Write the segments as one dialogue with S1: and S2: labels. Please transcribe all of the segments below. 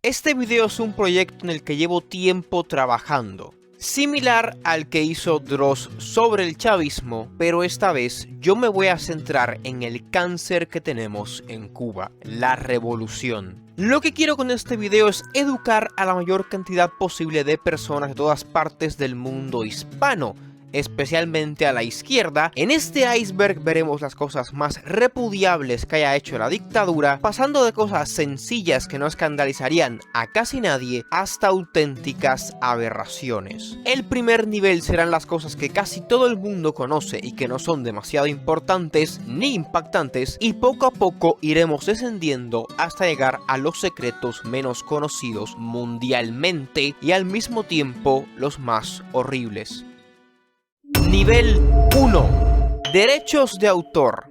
S1: Este video es un proyecto en el que llevo tiempo trabajando, similar al que hizo Dross sobre el chavismo, pero esta vez yo me voy a centrar en el cáncer que tenemos en Cuba, la revolución. Lo que quiero con este video es educar a la mayor cantidad posible de personas de todas partes del mundo hispano, especialmente a la izquierda. En este iceberg veremos las cosas más repudiables que haya hecho la dictadura, pasando de cosas sencillas que no escandalizarían a casi nadie hasta auténticas aberraciones. El primer nivel serán las cosas que casi todo el mundo conoce y que no son demasiado importantes ni impactantes, y poco a poco iremos descendiendo hasta llegar a los secretos menos conocidos mundialmente y al mismo tiempo los más horribles. Nivel 1. Derechos de autor.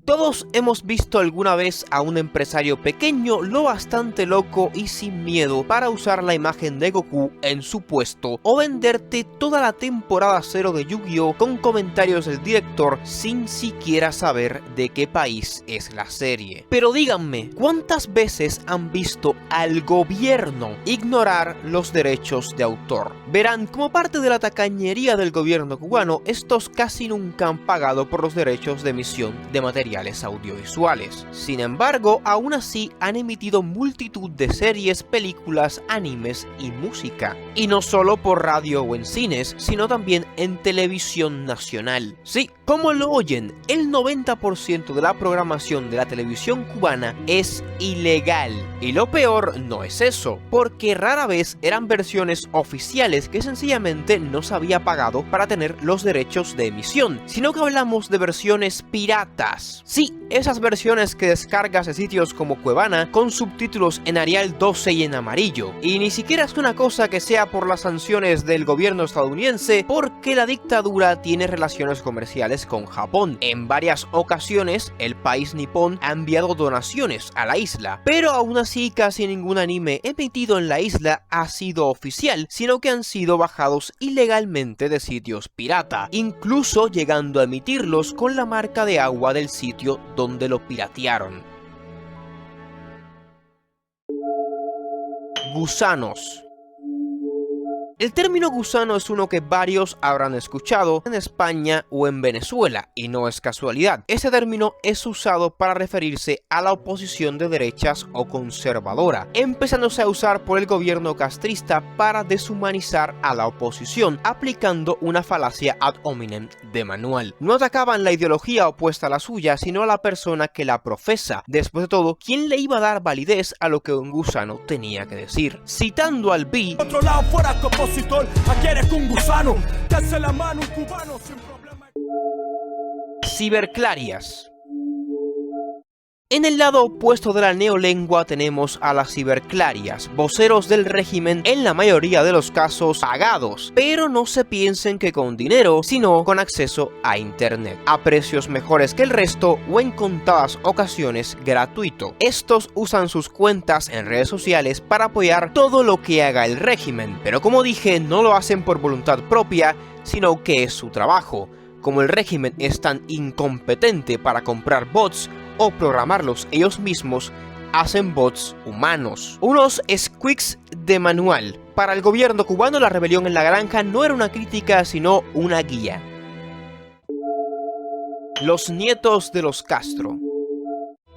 S1: Todos hemos visto alguna vez a un empresario pequeño lo bastante loco y sin miedo para usar la imagen de Goku en su puesto o venderte toda la temporada 0 de Yu-Gi-Oh con comentarios del director sin siquiera saber de qué país es la serie. Pero díganme, ¿cuántas veces han visto al gobierno ignorar los derechos de autor? Verán, como parte de la tacañería del gobierno cubano, estos casi nunca han pagado por los derechos de emisión de material audiovisuales. Sin embargo, aún así han emitido multitud de series, películas, animes y música. Y no solo por radio o en cines, sino también en televisión nacional. Sí, como lo oyen, el 90% de la programación de la televisión cubana es ilegal. Y lo peor no es eso, porque rara vez eran versiones oficiales que sencillamente no se había pagado para tener los derechos de emisión, sino que hablamos de versiones piratas. Sí, esas versiones que descargas de sitios como Cuevana con subtítulos en Arial 12 y en amarillo. Y ni siquiera es una cosa que sea por las sanciones del gobierno estadounidense, porque la dictadura tiene relaciones comerciales con Japón. En varias ocasiones el país nipón ha enviado donaciones a la isla, pero aún así casi ningún anime emitido en la isla ha sido oficial, sino que han sido bajados ilegalmente de sitios pirata, incluso llegando a emitirlos con la marca de agua del sitio donde lo piratearon. Gusanos. El término gusano es uno que varios habrán escuchado en España o en Venezuela, y no es casualidad. Este término es usado para referirse a la oposición de derechas o conservadora, empezándose a usar por el gobierno castrista para deshumanizar a la oposición, aplicando una falacia ad hominem de manual. No atacaban la ideología opuesta a la suya, sino a la persona que la profesa. Después de todo, ¿quién le iba a dar validez a lo que un gusano tenía que decir? Citando al B.
S2: Otro lado fuera tu opositor, aquí eres un gusano, te hace la mano un cubano sin problema.
S1: Ciberclarias. En el lado opuesto de la neolengua tenemos a las ciberclarias, voceros del régimen en la mayoría de los casos pagados, pero no se piensen que con dinero, sino con acceso a internet, a precios mejores que el resto o en contadas ocasiones gratuito. Estos usan sus cuentas en redes sociales para apoyar todo lo que haga el régimen, pero como dije, no lo hacen por voluntad propia, sino que es su trabajo. Como el régimen es tan incompetente para comprar bots o programarlos ellos mismos, hacen bots humanos, unos squeaks de manual. Para el gobierno cubano, la rebelión en la granja no era una crítica, sino una guía. Los nietos de los Castro.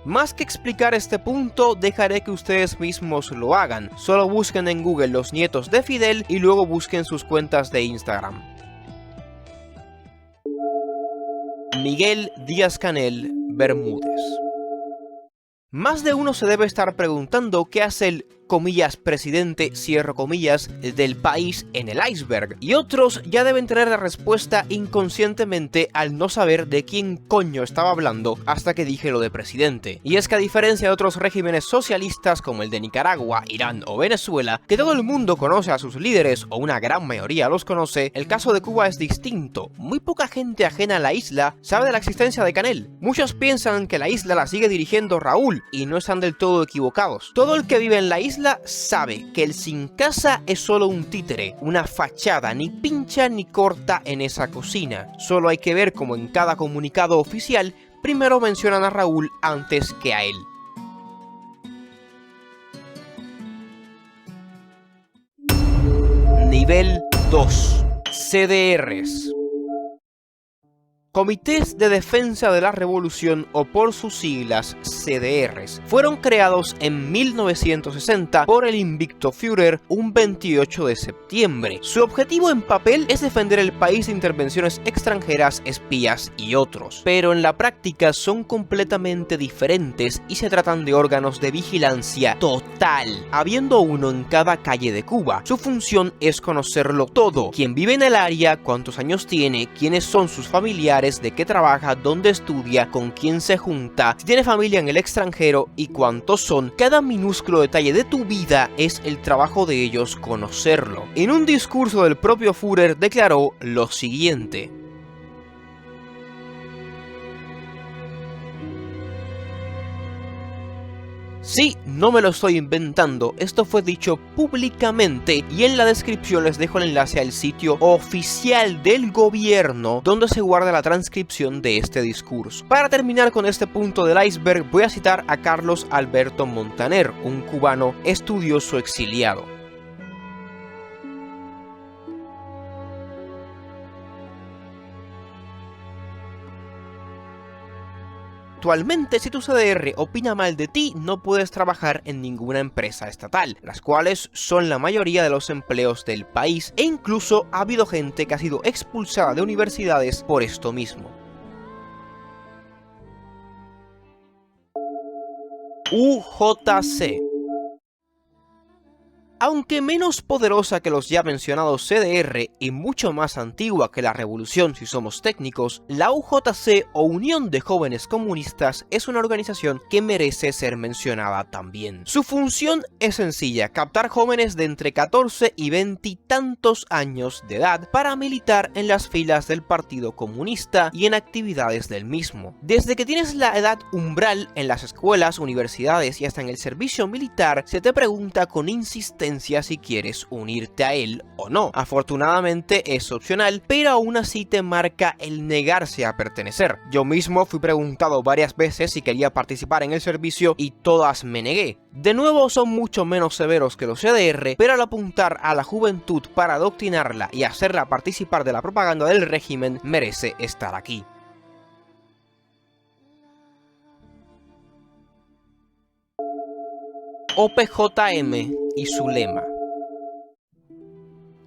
S1: Más que explicar este punto, dejaré que ustedes mismos lo hagan. Solo busquen en Google los nietos de Fidel y luego busquen sus cuentas de Instagram. Miguel Díaz-Canel Bermúdez. Más de uno se debe estar preguntando qué hace el comillas presidente, cierro comillas, del país en el iceberg, y otros ya deben tener la respuesta inconscientemente al no saber de quién coño estaba hablando hasta que dije lo de presidente. Y es que a diferencia de otros regímenes socialistas como el de Nicaragua, Irán o Venezuela, que todo el mundo conoce a sus líderes o una gran mayoría los conoce, el caso de Cuba es distinto. Muy poca gente ajena a la isla sabe de la existencia de Canel. Muchos piensan que la isla la sigue dirigiendo Raúl y no están del todo equivocados. Todo el que vive en la isla sabe que el sin casa es solo un títere, una fachada, ni pincha ni corta en esa cocina. Solo hay que ver cómo en cada comunicado oficial primero mencionan a Raúl antes que a él. Nivel 2. CDRs. Comités de Defensa de la Revolución, o por sus siglas CDRs, fueron creados en 1960 por el invicto Führer un 28 de septiembre. Su objetivo en papel es defender el país de intervenciones extranjeras, espías y otros, pero en la práctica son completamente diferentes y se tratan de órganos de vigilancia total, habiendo uno en cada calle de Cuba. Su función es conocerlo todo: quién vive en el área, cuántos años tiene, quiénes son sus familiares, de qué trabaja, dónde estudia, con quién se junta, si tiene familia en el extranjero y cuántos son. Cada minúsculo detalle de tu vida es el trabajo de ellos conocerlo. En un discurso del propio Führer declaró lo siguiente: sí, no me lo estoy inventando, esto fue dicho públicamente, y en la descripción les dejo el enlace al sitio oficial del gobierno donde se guarda la transcripción de este discurso. Para terminar con este punto del iceberg, voy a citar a Carlos Alberto Montaner, un cubano estudioso exiliado. Actualmente, si tu CDR opina mal de ti, no puedes trabajar en ninguna empresa estatal, las cuales son la mayoría de los empleos del país, e incluso ha habido gente que ha sido expulsada de universidades por esto mismo. UJC. Aunque menos poderosa que los ya mencionados CDR y mucho más antigua que la revolución si somos técnicos, la UJC, o Unión de Jóvenes Comunistas, es una organización que merece ser mencionada también. Su función es sencilla: captar jóvenes de entre 14 y 20 y tantos años de edad para militar en las filas del Partido Comunista y en actividades del mismo. Desde que tienes la edad umbral en las escuelas, universidades y hasta en el servicio militar, se te pregunta con insistencia si quieres unirte a él o no. Afortunadamente es opcional, pero aún así te marca el negarse a pertenecer. Yo mismo fui preguntado varias veces si quería participar en el servicio y todas me negué. De nuevo, son mucho menos severos que los CDR, pero al apuntar a la juventud para adoctrinarla y hacerla participar de la propaganda del régimen, merece estar aquí. OPJM y su lema.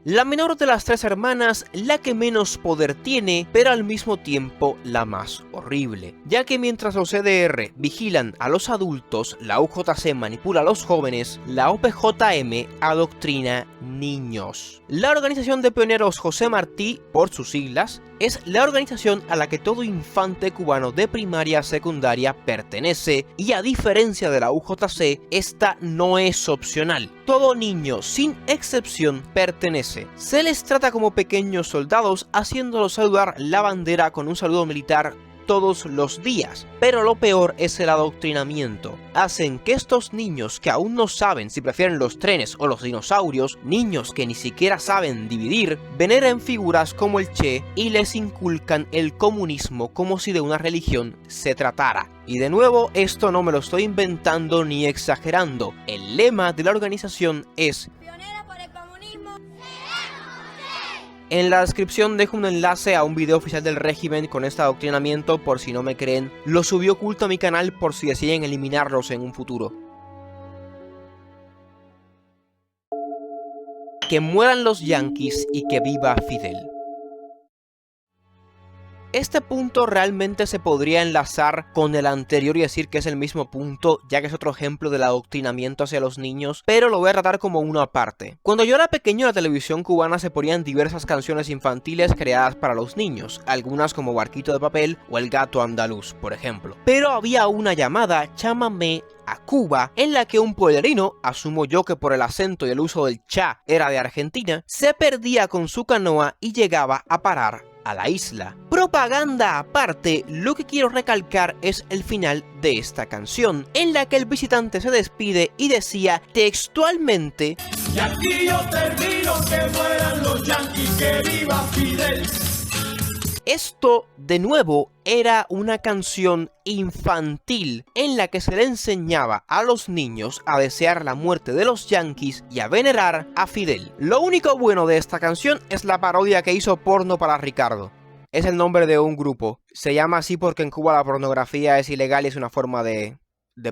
S1: La menor de las tres hermanas, la que menos poder tiene, pero al mismo tiempo la más horrible, ya que mientras los CDR vigilan a los adultos, la UJC manipula a los jóvenes, la OPJM adoctrina niños. La organización de pioneros José Martí, por sus siglas, es la organización a la que todo infante cubano de primaria a secundaria pertenece, y a diferencia de la UJC, esta no es opcional. Todo niño, sin excepción, pertenece. Se les trata como pequeños soldados, haciéndolos saludar la bandera con un saludo militar todos los días, pero lo peor es el adoctrinamiento. Hacen que estos niños, que aún no saben si prefieren los trenes o los dinosaurios, niños que ni siquiera saben dividir, veneren figuras como el Che y les inculcan el comunismo como si de una religión se tratara. Y de nuevo, esto no me lo estoy inventando ni exagerando. El lema de la organización es: en la descripción dejo un enlace a un video oficial del régimen con este adoctrinamiento por si no me creen. Lo subí oculto a mi canal por si deciden eliminarlos en un futuro. Que mueran los yanquis y que viva Fidel. Este punto realmente se podría enlazar con el anterior y decir que es el mismo punto, ya que es otro ejemplo del adoctrinamiento hacia los niños, pero lo voy a tratar como una parte. Cuando yo era pequeño, en la televisión cubana se ponían diversas canciones infantiles creadas para los niños, algunas como Barquito de Papel o El Gato Andaluz, por ejemplo. Pero había una llamada Chámame a Cuba, en la que un pueblerino, asumo yo que por el acento y el uso del cha era de Argentina, se perdía con su canoa y llegaba a parar a la isla. Propaganda aparte, lo que quiero recalcar es el final de esta canción, en la que el visitante se despide y decía textualmente:
S2: y aquí yo termino, que mueran los yanquis, que viva Fidel.
S1: Esto, de nuevo, era una canción infantil en la que se le enseñaba a los niños a desear la muerte de los yanquis y a venerar a Fidel. Lo único bueno de esta canción es la parodia que hizo Porno para Ricardo. Es el nombre de un grupo. Se llama así porque en Cuba la pornografía es ilegal y es una forma de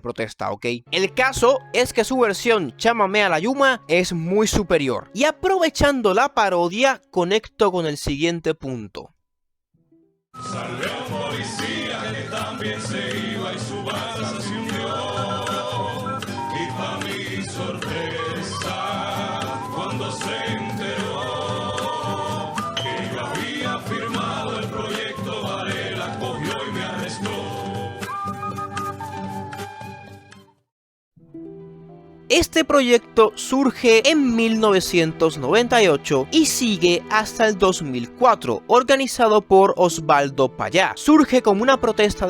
S1: protesta, ¿ok? El caso es que su versión Chámame a la Yuma es muy superior. Y aprovechando la parodia, conecto con el siguiente punto.
S2: Salió un policía que también se iba y su bala se hundió. Y pa' mi sorpresa, cuando se enteró que yo había firmado el proyecto, Varela cogió y me arrestó.
S1: Este proyecto surge en 1998 y sigue hasta el 2004, organizado por Osvaldo Payá. Surge como una propuesta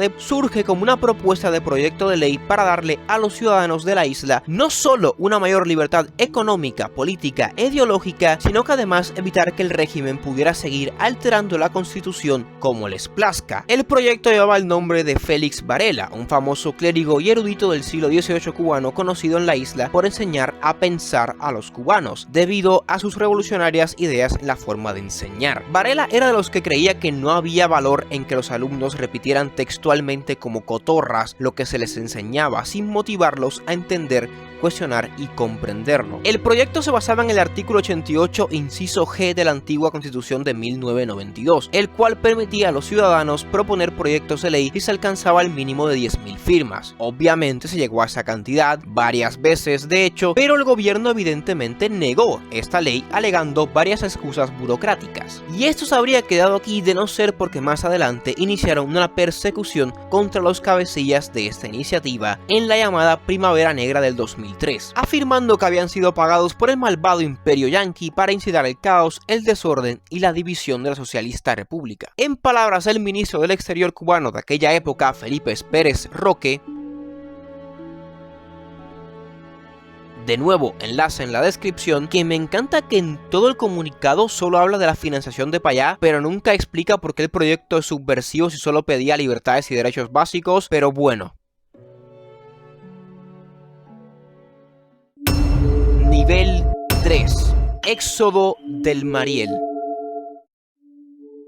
S1: de proyecto de ley para darle a los ciudadanos de la isla no solo una mayor libertad económica, política e ideológica, sino que además evitar que el régimen pudiera seguir alterando la constitución como les plazca. El proyecto llevaba el nombre de Félix Varela, un famoso clérigo y erudito del siglo XVIII cubano conocido en la isla por enseñar a pensar a los cubanos, debido a sus revolucionarias ideas en la forma de enseñar. Varela era de los que creía que no había valor en que los alumnos repitieran textualmente como cotorras lo que se les enseñaba, sin motivarlos a entender, cuestionar y comprenderlo. El proyecto se basaba en el artículo 88, inciso G de la antigua Constitución de 1992, el cual permitía a los ciudadanos proponer proyectos de ley si se alcanzaba el mínimo de 10.000 firmas. Obviamente se llegó a esa cantidad varias veces, de hecho, pero el gobierno evidentemente negó esta ley alegando varias excusas burocráticas. Y esto se habría quedado aquí de no ser porque más adelante iniciaron una persecución contra los cabecillas de esta iniciativa en la llamada Primavera Negra del 2003, afirmando que habían sido pagados por el malvado imperio yanqui para incitar el caos, el desorden y la división de la socialista república. En palabras del ministro del Exterior cubano de aquella época, Felipe Pérez Roque, de nuevo, enlace en la descripción, que me encanta que en todo el comunicado solo habla de la financiación de Payá, pero nunca explica por qué el proyecto es subversivo si solo pedía libertades y derechos básicos, pero bueno. Nivel 3. Éxodo del Mariel.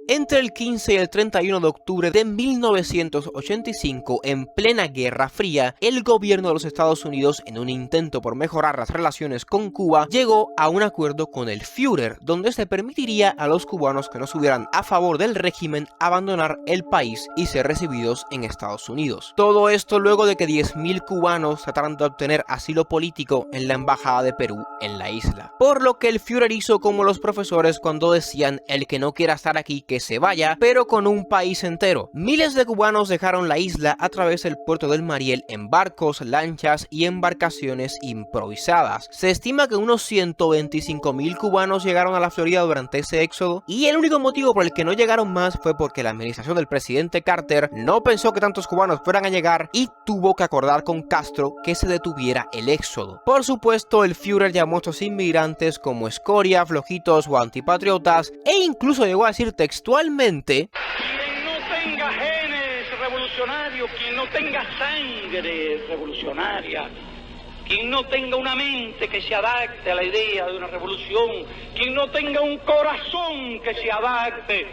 S1: Entre el 15 y el 31 de octubre de 1985, en plena Guerra Fría, el gobierno de los Estados Unidos, en un intento por mejorar las relaciones con Cuba, llegó a un acuerdo con el Führer, donde se permitiría a los cubanos que no estuvieran a favor del régimen abandonar el país y ser recibidos en Estados Unidos. Todo esto luego de que 10.000 cubanos trataran de obtener asilo político en la embajada de Perú en la isla. Por lo que el Führer hizo como los profesores cuando decían: el que no quiera estar aquí que se vaya, pero con un país entero. Miles de cubanos dejaron la isla a través del puerto del Mariel en barcos, lanchas y embarcaciones improvisadas. Se estima que unos 125.000 cubanos llegaron a la Florida durante ese éxodo, y el único motivo por el que no llegaron más fue porque la administración del presidente Carter no pensó que tantos cubanos fueran a llegar y tuvo que acordar con Castro que se detuviera el éxodo. Por supuesto, el Führer llamó a estos inmigrantes como escoria, flojitos o antipatriotas, e incluso llegó a decir textualmente:
S3: quien no tenga genes revolucionarios, quien no tenga sangre revolucionaria, quien no tenga una mente que se adapte a la idea de una revolución, quien no tenga un corazón que se adapte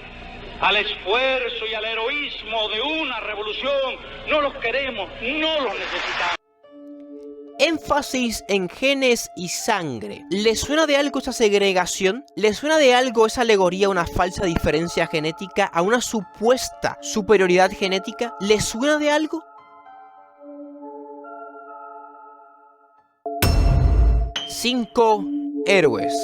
S3: al esfuerzo y al heroísmo de una revolución, no los queremos, no los necesitamos.
S1: Énfasis en genes y sangre. ¿Les suena de algo esa segregación? ¿Les suena de algo esa alegoría a una falsa diferencia genética, a una supuesta superioridad genética? ¿Les suena de algo? Cinco héroes.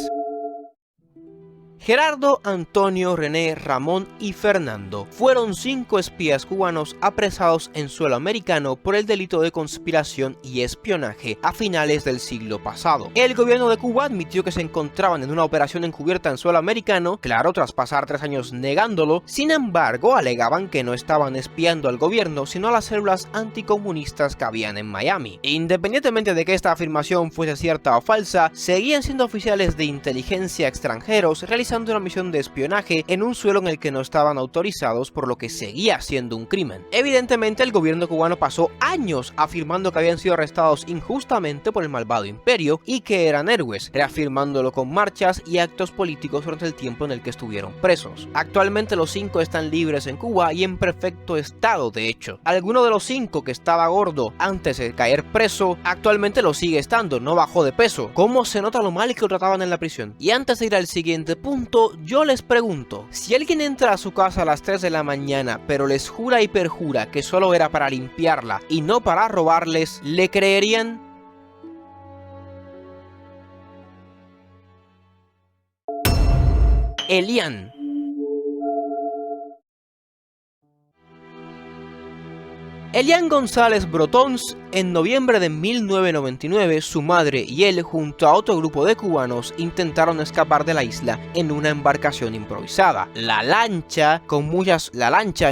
S1: Gerardo, Antonio, René, Ramón y Fernando fueron 5 espías cubanos apresados en suelo americano por el delito de conspiración y espionaje a finales del siglo pasado. El gobierno de Cuba admitió que se encontraban en una operación encubierta en suelo americano, claro, tras pasar 3 años negándolo. Sin embargo, alegaban que no estaban espiando al gobierno, sino a las células anticomunistas que habían en Miami. Independientemente de que esta afirmación fuese cierta o falsa, seguían siendo oficiales de inteligencia extranjeros realizando realizando una misión de espionaje en un suelo en el que no estaban autorizados, por lo que seguía siendo un crimen. Evidentemente, el gobierno cubano pasó años afirmando que habían sido arrestados injustamente por el malvado imperio y que eran héroes, reafirmándolo con marchas y actos políticos durante el tiempo en el que estuvieron presos. Actualmente los 5 están libres en Cuba y en perfecto estado, de hecho. Alguno de los 5 que estaba gordo antes de caer preso, actualmente lo sigue estando, no bajó de peso. ¿Cómo se nota lo mal que lo trataban en la prisión? Y antes de ir al siguiente punto, yo les pregunto, si alguien entra a su casa a las 3 de la mañana, pero les jura y perjura que solo era para limpiarla y no para robarles, ¿le creerían? Elian. Elian González Brotons, en noviembre de 1999, su madre y él, junto a otro grupo de cubanos, intentaron escapar de la isla en una embarcación improvisada. La lancha,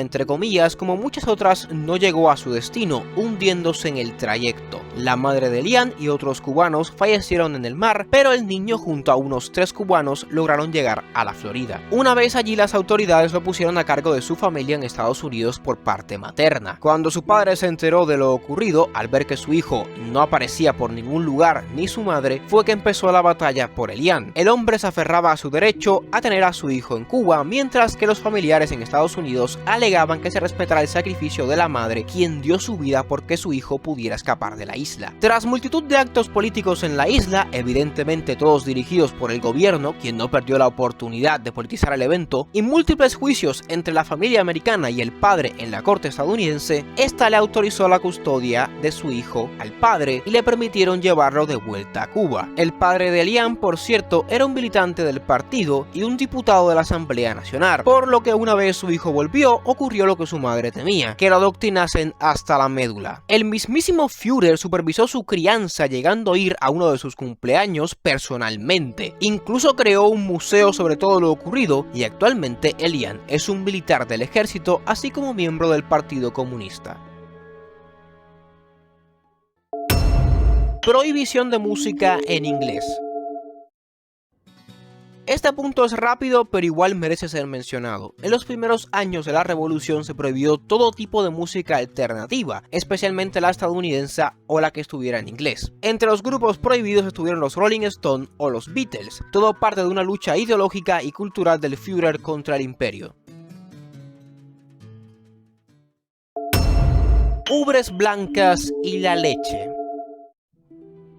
S1: entre comillas, como muchas otras, no llegó a su destino, hundiéndose en el trayecto. La madre de Elian y otros cubanos fallecieron en el mar, pero el niño junto a unos 3 cubanos lograron llegar a la Florida. Una vez allí, las autoridades lo pusieron a cargo de su familia en Estados Unidos por parte materna. Cuando su padre se enteró de lo ocurrido, al ver que su hijo no aparecía por ningún lugar ni su madre, fue que empezó la batalla por Elian. El hombre se aferraba a su derecho a tener a su hijo en Cuba, mientras que los familiares en Estados Unidos alegaban que se respetara el sacrificio de la madre, quien dio su vida porque su hijo pudiera escapar de la isla. Tras multitud de actos políticos en la isla, evidentemente todos dirigidos por el gobierno, quien no perdió la oportunidad de politizar el evento, y múltiples juicios entre la familia americana y el padre en la corte estadounidense, esta le autorizó la custodia de su hijo al padre y le permitieron llevarlo de vuelta a Cuba. El padre de Elian, por cierto, era un militante del partido y un diputado de la Asamblea Nacional, por lo que una vez su hijo volvió, ocurrió lo que su madre temía, que lo adoctrinasen hasta la médula. El mismísimo Führer supervisó su crianza, llegando a ir a uno de sus cumpleaños personalmente. Incluso creó un museo sobre todo lo ocurrido y actualmente Elian es un militar del ejército, así como miembro del Partido Comunista. Prohibición de música en inglés. Este punto es rápido, pero igual merece ser mencionado. En los primeros años de la revolución se prohibió todo tipo de música alternativa, especialmente la estadounidense o la que estuviera en inglés. Entre los grupos prohibidos estuvieron los Rolling Stones o los Beatles, todo parte de una lucha ideológica y cultural del Führer contra el imperio. Ubres blancas y la leche.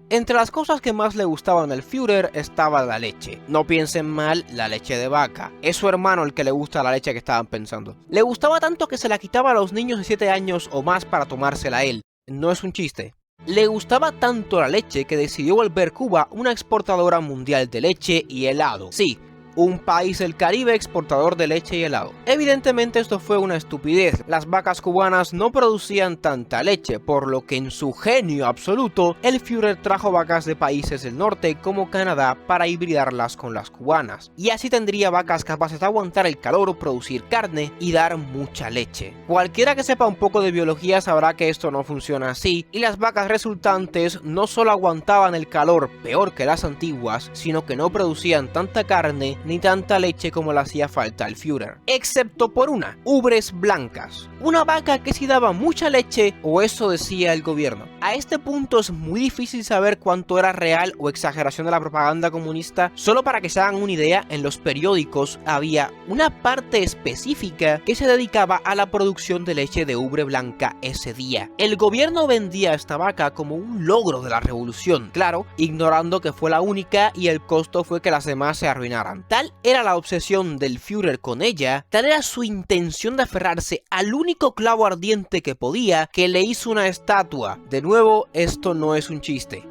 S1: Entre las cosas que más le gustaban al Führer estaba la leche. No piensen mal, la leche de vaca. Es su hermano el que le gusta la leche que estaban pensando. Le gustaba tanto que se la quitaba a los niños de 7 años o más para tomársela él. No es un chiste. Le gustaba tanto la leche que decidió volver Cuba una exportadora mundial de leche y helado. Sí, un país del Caribe exportador de leche y helado. Evidentemente esto fue una estupidez. Las vacas cubanas no producían tanta leche, por lo que en su genio absoluto, el Führer trajo vacas de países del norte como Canadá para hibridarlas con las cubanas. Y así tendría vacas capaces de aguantar el calor, producir carne y dar mucha leche. Cualquiera que sepa un poco de biología sabrá que esto no funciona así, y las vacas resultantes no solo aguantaban el calor peor que las antiguas, sino que no producían tanta carne ni tanta leche como le hacía falta al Führer, excepto por una, ubres blancas, una vaca que sí daba mucha leche, o eso decía el gobierno. A este punto es muy difícil saber cuánto era real o exageración de la propaganda comunista. Solo para que se hagan una idea, en los periódicos había una parte específica que se dedicaba a la producción de leche de ubre blanca ese día. El gobierno vendía esta vaca como un logro de la revolución, claro, ignorando que fue la única y el costo fue que las demás se arruinaran. Tal era la obsesión del Führer con ella, tal era su intención de aferrarse al único clavo ardiente que podía, que le hizo una estatua. De nuevo, esto no es un chiste.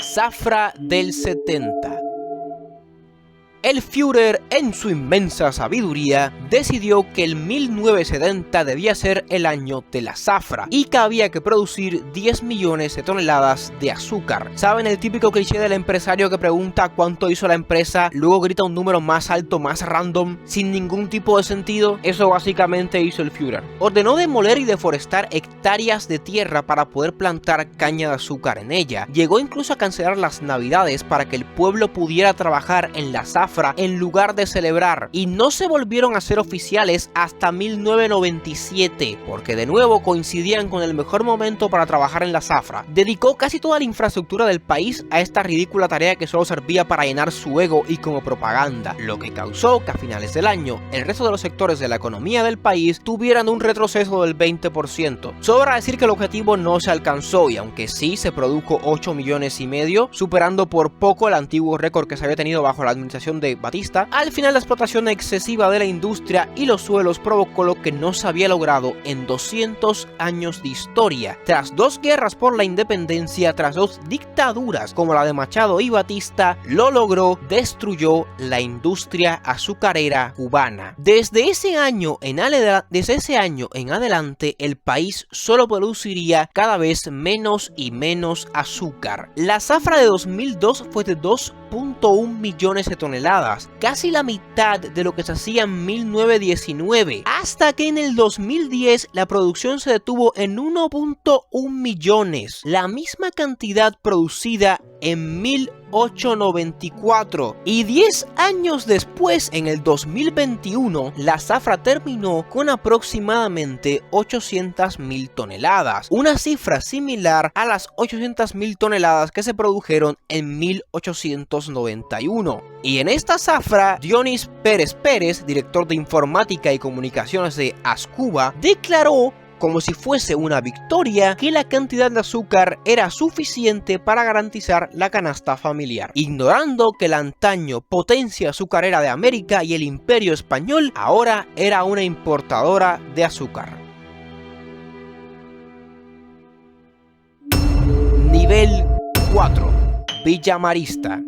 S1: Zafra del 70. el Führer, en su inmensa sabiduría, decidió que el 1970 debía ser el año de la zafra y que había que producir 10 millones de toneladas de azúcar. ¿Saben el típico cliché del empresario que pregunta cuánto hizo la empresa, luego grita un número más alto, más random, sin ningún tipo de sentido? Eso básicamente hizo el Führer. Ordenó demoler y deforestar hectáreas de tierra para poder plantar caña de azúcar en ella. Llegó incluso a cancelar las navidades para que el pueblo pudiera trabajar en la zafra en lugar de celebrar, y no se volvieron a ser oficiales hasta 1997, porque de nuevo coincidían con el mejor momento para trabajar en la zafra. Dedicó casi toda la infraestructura del país a esta ridícula tarea que solo servía para llenar su ego y como propaganda, lo que causó que a finales del año el resto de los sectores de la economía del país tuvieran un retroceso del 20%. Sobra decir que el objetivo no se alcanzó, y aunque sí se produjo 8 millones y medio, superando por poco el antiguo récord que se había tenido bajo la administración de Batista, al final la explotación excesiva de la industria y los suelos provocó lo que no se había logrado en 200 años de historia. Tras 2 guerras por la independencia, tras 2 dictaduras como la de Machado y Batista, lo logró, destruyó la industria azucarera cubana. Desde ese año en adelante, el país solo produciría cada vez menos y menos azúcar. La zafra de 2002 fue de 2.1 millones de toneladas, casi la mitad de lo que se hacía en 1919, hasta que en el 2010 la producción se detuvo en 1.1 millones, la misma cantidad producida en 1894, y 10 años después, en el 2021, la zafra terminó con aproximadamente 800.000 toneladas, una cifra similar a las 800.000 toneladas que se produjeron en 1891. Y en esta zafra, Dionis Pérez Pérez, director de informática y comunicaciones de Ascuba, declaró como si fuese una victoria que la cantidad de azúcar era suficiente para garantizar la canasta familiar, ignorando que la antaño potencia azucarera de América y el Imperio Español ahora era una importadora de azúcar. Nivel 4. Villa Marista.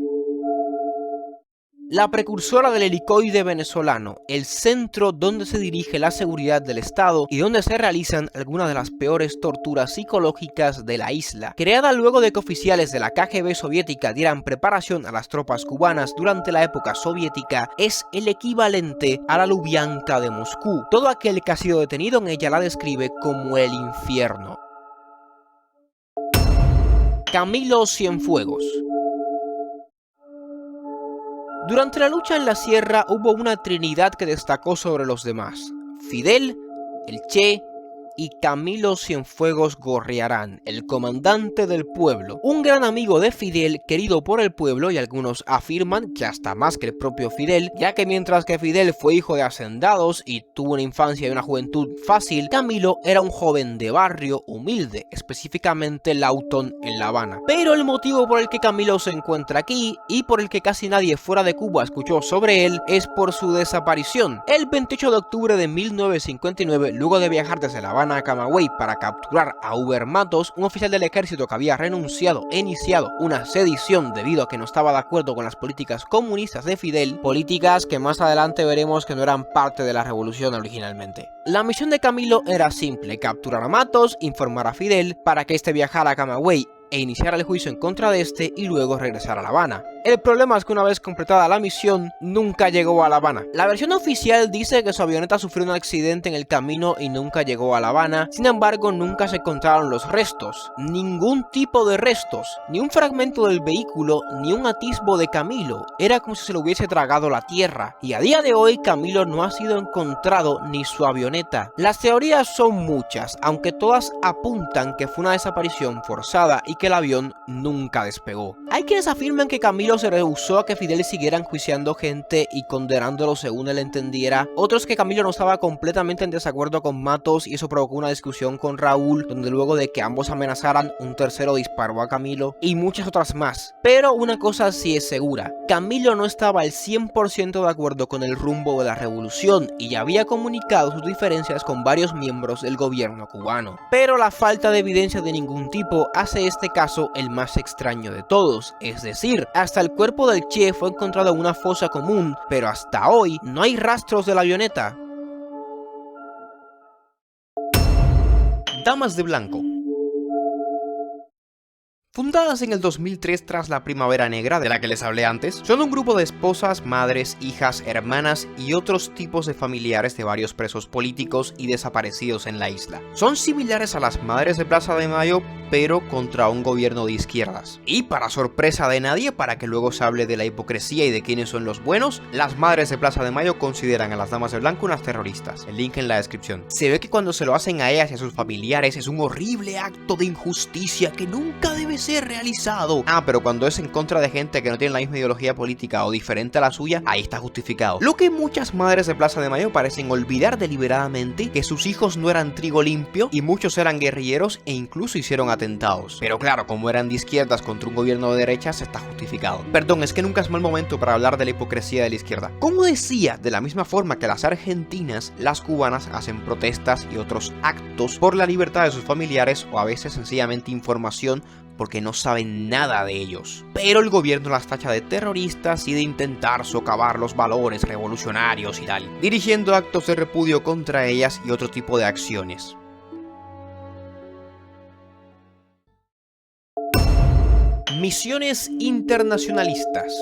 S1: La precursora del helicoide venezolano, el centro donde se dirige la seguridad del Estado y donde se realizan algunas de las peores torturas psicológicas de la isla. Creada luego de que oficiales de la KGB soviética dieran preparación a las tropas cubanas durante la época soviética, es el equivalente a la Lubyanka de Moscú. Todo aquel que ha sido detenido en ella la describe como el infierno. Camilo Cienfuegos. Durante la lucha en la sierra hubo una trinidad que destacó sobre los demás: Fidel, el Che y Camilo Cienfuegos Gorriarán, el comandante del pueblo. Un gran amigo de Fidel, querido por el pueblo, y algunos afirman que hasta más que el propio Fidel, ya que mientras que Fidel fue hijo de hacendados y tuvo una infancia y una juventud fácil, Camilo era un joven de barrio humilde, específicamente Lawton en La Habana. Pero el motivo por el que Camilo se encuentra aquí, y por el que casi nadie fuera de Cuba escuchó sobre él, es por su desaparición. El 28 de octubre de 1959, luego de viajar desde La Habana a Camagüey para capturar a Uber Matos, un oficial del ejército que había renunciado e iniciado una sedición debido a que no estaba de acuerdo con las políticas comunistas de Fidel, políticas que más adelante veremos que no eran parte de la revolución originalmente. La misión de Camilo era simple: capturar a Matos, informar a Fidel para que este viajara a Camagüey e iniciar el juicio en contra de este y luego regresar a La Habana. El problema es que una vez completada la misión, nunca llegó a La Habana. La versión oficial dice que su avioneta sufrió un accidente en el camino y nunca llegó a La Habana. Sin embargo, nunca se encontraron los restos, ningún tipo de restos, ni un fragmento del vehículo, ni un atisbo de Camilo. Era como si se lo hubiese tragado la tierra, y a día de hoy Camilo no ha sido encontrado ni su avioneta. Las teorías son muchas, aunque todas apuntan que fue una desaparición forzada y que el avión nunca despegó. Hay quienes afirman que Camilo se rehusó a que Fidel siguiera enjuiciando gente y condenándolo según él entendiera. Otros que Camilo no estaba completamente en desacuerdo con Matos y eso provocó una discusión con Raúl, donde luego de que ambos amenazaran, un tercero disparó a Camilo, y muchas otras más. Pero una cosa sí es segura: Camilo no estaba al 100% de acuerdo con el rumbo de la revolución y ya había comunicado sus diferencias con varios miembros del gobierno cubano. Pero la falta de evidencia de ningún tipo hace este este caso el más extraño de todos, es decir, hasta el cuerpo del Che fue encontrado en una fosa común, pero hasta hoy no hay rastros de la avioneta. Damas de Blanco. Fundadas en el 2003 tras la Primavera Negra de la que les hablé antes, son un grupo de esposas, madres, hijas, hermanas y otros tipos de familiares de varios presos políticos y desaparecidos en la isla. Son similares a las Madres de Plaza de Mayo, pero contra un gobierno de izquierdas. Y para sorpresa de nadie, para que luego se hable de la hipocresía y de quiénes son los buenos, las Madres de Plaza de Mayo consideran a las Damas de Blanco unas terroristas. El link en la descripción. Se ve que cuando se lo hacen a ellas y a sus familiares es un horrible acto de injusticia que nunca debe ser realizado. Pero cuando es en contra de gente que no tiene la misma ideología política o diferente a la suya, ahí está justificado. Lo que muchas madres de Plaza de Mayo parecen olvidar deliberadamente, que sus hijos no eran trigo limpio y muchos eran guerrilleros e incluso hicieron atentados. Pero claro, como eran de izquierdas contra un gobierno de derechas, está justificado. Perdón, es que nunca es mal momento para hablar de la hipocresía de la izquierda. Como decía, de la misma forma que las argentinas, las cubanas hacen protestas y otros actos por la libertad de sus familiares o a veces sencillamente información porque no saben nada de ellos. Pero el gobierno las tacha de terroristas y de intentar socavar los valores revolucionarios y tal, dirigiendo actos de repudio contra ellas y otro tipo de acciones. Misiones internacionalistas.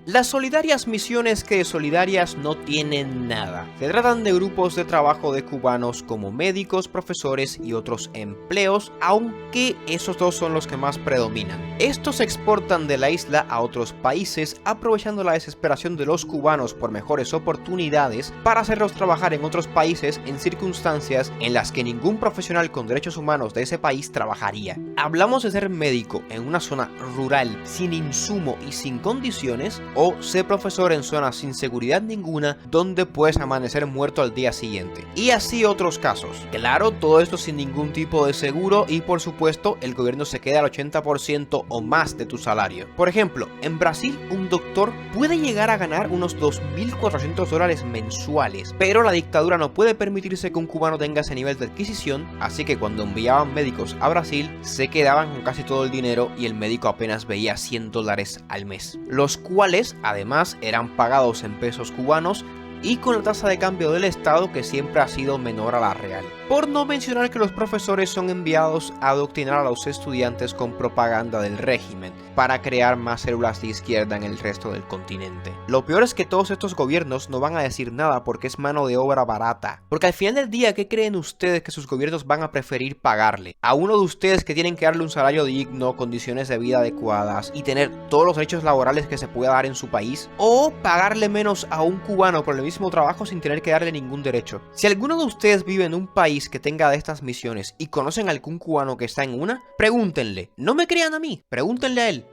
S1: Las solidarias misiones que de solidarias no tienen nada. Se tratan de grupos de trabajo de cubanos como médicos, profesores y otros empleos, aunque esos dos son los que más predominan. Estos se exportan de la isla a otros países, aprovechando la desesperación de los cubanos por mejores oportunidades para hacerlos trabajar en otros países en circunstancias en las que ningún profesional con derechos humanos de ese país trabajaría. Hablamos de ser médico en una zona rural, sin insumo y sin condiciones, o ser profesor en zonas sin seguridad ninguna donde puedes amanecer muerto al día siguiente. Y así otros casos. Claro, todo esto sin ningún tipo de seguro y por supuesto el gobierno se queda al 80% o más de tu salario. Por ejemplo, en Brasil un doctor puede llegar a ganar unos $2.400 mensuales, pero la dictadura no puede permitirse que un cubano tenga ese nivel de adquisición, así que cuando enviaban médicos a Brasil se quedaban con casi todo el dinero y el médico apenas veía $100 al mes, los cuales además eran pagados en pesos cubanos y con la tasa de cambio del Estado que siempre ha sido menor a la real. Por no mencionar que los profesores son enviados a adoctrinar a los estudiantes con propaganda del régimen para crear más células de izquierda en el resto del continente. Lo peor es que todos estos gobiernos no van a decir nada porque es mano de obra barata. Porque al final del día, ¿qué creen ustedes que sus gobiernos van a preferir pagarle? ¿A uno de ustedes que tienen que darle un salario digno, condiciones de vida adecuadas y tener todos los derechos laborales que se pueda dar en su país? ¿O pagarle menos a un cubano por el mismo trabajo sin tener que darle ningún derecho? Si alguno de ustedes vive en un país que tenga de estas misiones y conocen a algún cubano que está en una, pregúntenle. No me crean a mí, pregúntenle a él.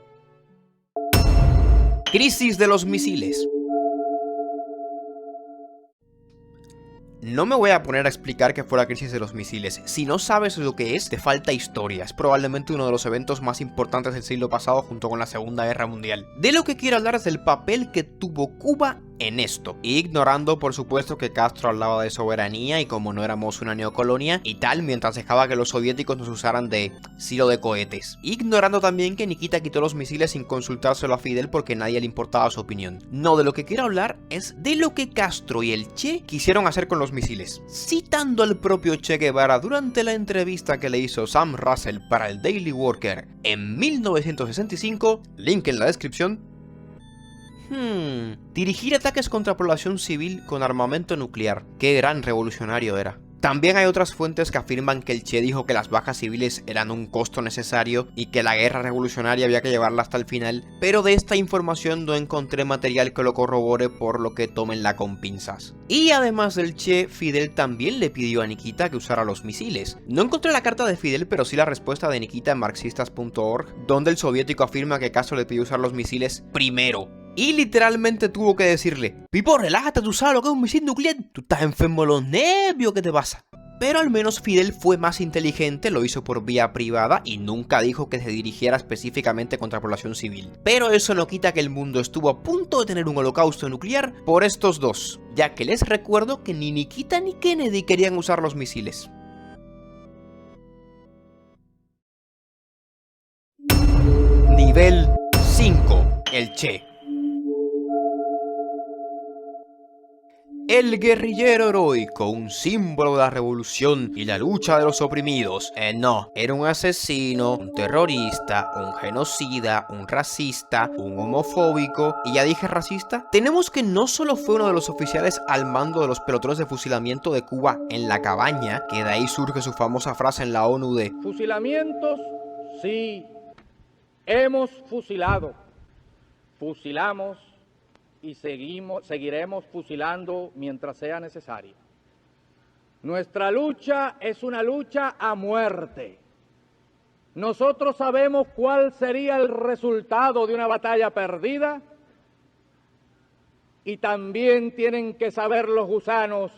S1: Crisis de los misiles. No me voy a poner a explicar qué fue la crisis de los misiles. Si no sabes lo que es, te falta historia. Es probablemente uno de los eventos más importantes del siglo pasado junto con la Segunda Guerra Mundial. De lo que quiero hablar es del papel que tuvo Cuba en esto, ignorando por supuesto que Castro hablaba de soberanía y como no éramos una neocolonia y tal, mientras dejaba que los soviéticos nos usaran de silo de cohetes, ignorando también que Nikita quitó los misiles sin consultárselo a Fidel porque nadie le importaba su opinión. No, de lo que quiero hablar es de lo que Castro y el Che quisieron hacer con los misiles, citando al propio Che Guevara durante la entrevista que le hizo Sam Russell para el Daily Worker en 1965, link en la descripción. Dirigir ataques contra población civil con armamento nuclear. Qué gran revolucionario era. También hay otras fuentes que afirman que el Che dijo que las bajas civiles eran un costo necesario y que la guerra revolucionaria había que llevarla hasta el final, pero de esta información no encontré material que lo corrobore, por lo que tómenla con pinzas. Y además del Che, Fidel también le pidió a Nikita que usara los misiles. No encontré la carta de Fidel, pero sí la respuesta de Nikita en marxistas.org, donde el soviético afirma que Castro le pidió usar los misiles primero. Y literalmente tuvo que decirle: Pipo, relájate, tú sabes lo que es un misil nuclear, tú estás enfermo de los nervios, ¿qué te pasa? Pero al menos Fidel fue más inteligente, lo hizo por vía privada y nunca dijo que se dirigiera específicamente contra población civil. Pero eso no quita que el mundo estuvo a punto de tener un holocausto nuclear por estos dos, ya que les recuerdo que ni Nikita ni Kennedy querían usar los misiles. Nivel 5. El Che. El guerrillero heroico, un símbolo de la revolución y la lucha de los oprimidos. No, era un asesino, un terrorista, un genocida, un racista, un homofóbico. ¿Y ya dije racista? Tenemos que no solo fue uno de los oficiales al mando de los pelotones de fusilamiento de Cuba en La Cabaña, que de ahí surge su famosa frase en la ONU de
S4: fusilamientos, sí, hemos fusilado, fusilamos y seguiremos fusilando mientras sea necesario. Nuestra lucha es una lucha a muerte. Nosotros sabemos cuál sería el resultado de una batalla perdida y también tienen que saber los gusanos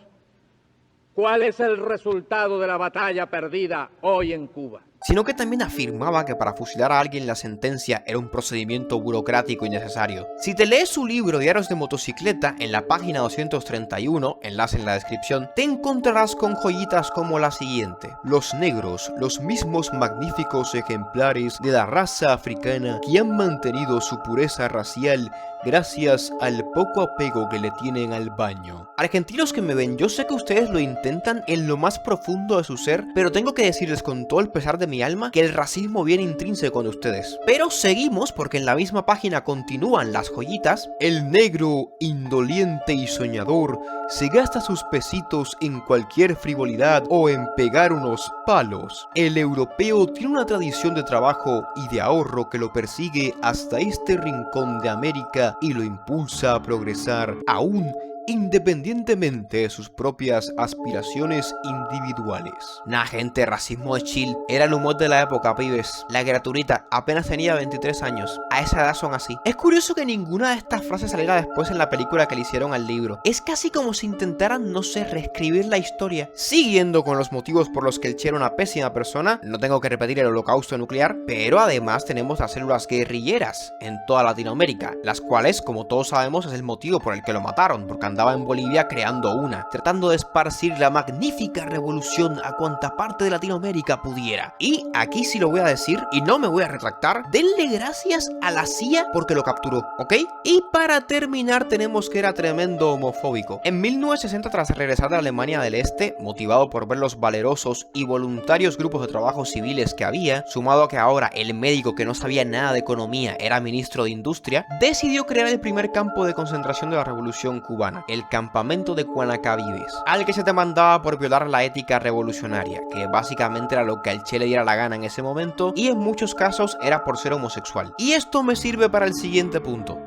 S4: cuál es el resultado de la batalla perdida hoy en Cuba.
S1: Sino que también afirmaba que para fusilar a alguien la sentencia era un procedimiento burocrático y necesario. Si te lees su libro Diarios de Motocicleta, en la página 231, enlace en la descripción, te encontrarás con joyitas como la siguiente: los negros, los mismos magníficos ejemplares de la raza africana que han mantenido su pureza racial gracias al poco apego que le tienen al baño. Argentinos que me ven, yo sé que ustedes lo intentan en lo más profundo de su ser, pero tengo que decirles con todo el pesar de mi alma que el racismo viene intrínseco en ustedes. Pero seguimos porque en la misma página continúan las joyitas. El negro, indolente y soñador, se gasta sus pesitos en cualquier frivolidad o en pegar unos palos. El europeo tiene una tradición de trabajo y de ahorro que lo persigue hasta este rincón de América y lo impulsa a progresar aún independientemente de sus propias aspiraciones individuales. Nah, gente, racismo de chill. Era el humor de la época, pibes. La criaturita apenas tenía 23 años. A esa edad son así. Es curioso que ninguna de estas frases saliera después en la película que le hicieron al libro. Es casi como si intentaran, no sé, reescribir la historia. Siguiendo con los motivos por los que el Che era una pésima persona, no tengo que repetir el holocausto nuclear, pero además tenemos las células guerrilleras en toda Latinoamérica, las cuales, como todos sabemos, es el motivo por el que lo mataron, porque andaba en Bolivia creando una, tratando de esparcir la magnífica revolución a cuanta parte de Latinoamérica pudiera. Y aquí sí lo voy a decir y no me voy a retractar: denle gracias a la CIA porque lo capturó, ¿ok? Y para terminar tenemos que era tremendo homofóbico. En 1960, tras regresar de Alemania del Este, motivado por ver los valerosos y voluntarios grupos de trabajo civiles que había, sumado a que ahora el médico que no sabía nada de economía era ministro de Industria, decidió crear el primer campo de concentración de la Revolución Cubana, el campamento de Cuanacavives, al que se demandaba por violar la ética revolucionaria, que básicamente era lo que al Che le diera la gana en ese momento, y en muchos casos era por ser homosexual. Y esto me sirve para el siguiente punto: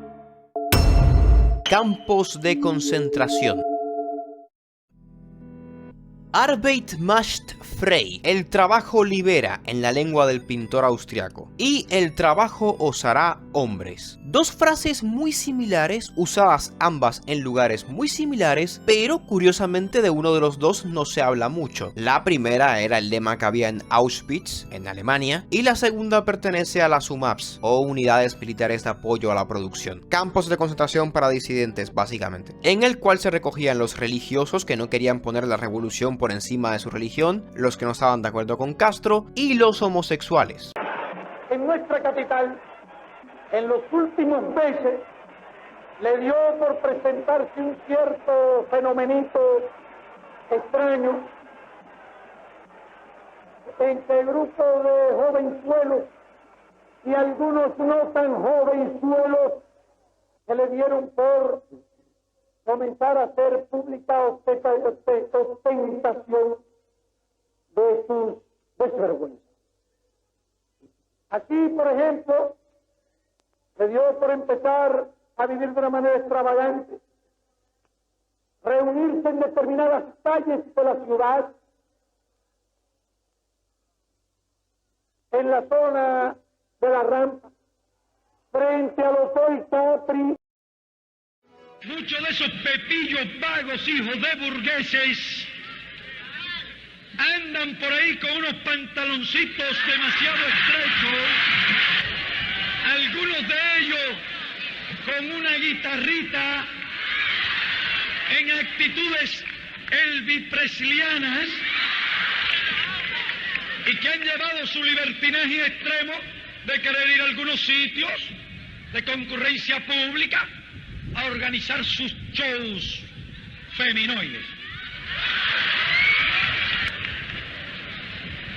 S1: campos de concentración. Arbeit macht frei, el trabajo libera en la lengua del pintor austriaco, y el trabajo os hará hombres. Dos frases muy similares, usadas ambas en lugares muy similares, pero curiosamente de uno de los dos no se habla mucho. La primera era el lema que había en Auschwitz, en Alemania, y la segunda pertenece a las UMAPs, o unidades militares de apoyo a la producción. Campos de concentración para disidentes, básicamente, en el cual se recogían los religiosos que no querían poner la revolución por encima de su religión, los que no estaban de acuerdo con Castro y los homosexuales.
S5: En nuestra capital, en los últimos meses, le dio por presentarse un cierto fenomenito extraño en que el grupo de jovenzuelos y algunos no tan jovenzuelos que le dieron por comenzar a hacer pública ostentación de sus desvergüenzas. Aquí, por ejemplo, le dio por empezar a vivir de una manera extravagante, reunirse en determinadas calles de la ciudad, en la zona de la Rampa, frente al Hotel Capri.
S3: Muchos de esos pepillos vagos, hijos de burgueses, andan por ahí con unos pantaloncitos demasiado estrechos, algunos de ellos con una guitarrita, en actitudes elvis-preslianas, y que han llevado su libertinaje extremo de querer ir a algunos sitios de concurrencia pública a organizar sus shows feminoides.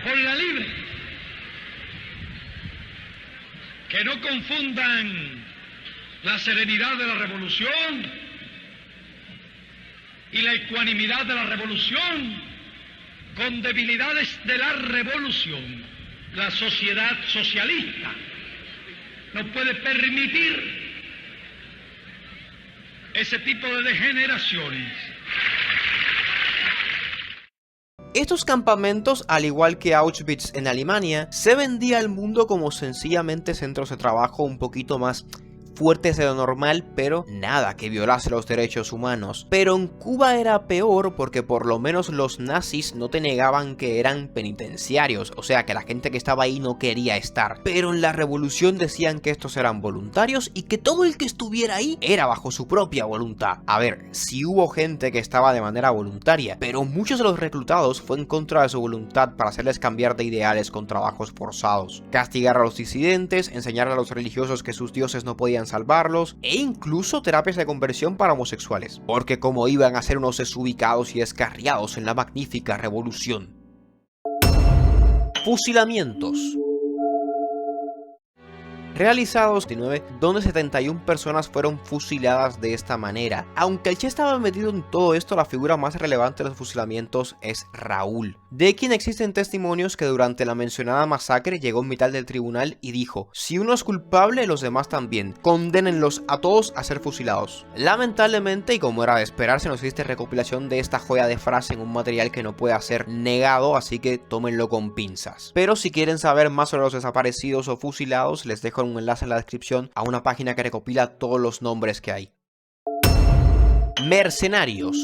S3: Por la libre. Que no confundan la serenidad de la revolución y la ecuanimidad de la revolución con debilidades de la revolución. La sociedad socialista no puede permitir ese tipo de degeneraciones.
S1: Estos campamentos, al igual que Auschwitz en Alemania, se vendía al mundo como sencillamente centros de trabajo un poquito más fuertes de lo normal, pero nada que violase los derechos humanos. Pero en Cuba era peor porque por lo menos los nazis no te negaban que eran penitenciarios, o sea que la gente que estaba ahí no quería estar. Pero en la revolución decían que estos eran voluntarios y que todo el que estuviera ahí era bajo su propia voluntad. A ver, sí hubo gente que estaba de manera voluntaria, pero muchos de los reclutados fue en contra de su voluntad para hacerles cambiar de ideales con trabajos forzados, castigar a los disidentes, enseñar a los religiosos que sus dioses no podían salvarlos e incluso terapias de conversión para homosexuales, porque como iban a ser unos desubicados y descarriados en la magnífica revolución. Fusilamientos. Realizados 19, donde 71 personas fueron fusiladas de esta manera. Aunque el Che estaba metido en todo esto, la figura más relevante de los fusilamientos es Raúl, de quien existen testimonios que durante la mencionada masacre llegó en mitad del tribunal y dijo: si uno es culpable, los demás también, condénenlos a todos a ser fusilados. Lamentablemente, y como era de esperarse, nos existe recopilación de esta joya de frase en un material que no puede ser negado, así que tómenlo con pinzas. Pero si quieren saber más sobre los desaparecidos o fusilados, les dejo un enlace en la descripción a una página que recopila todos los nombres que hay. Mercenarios.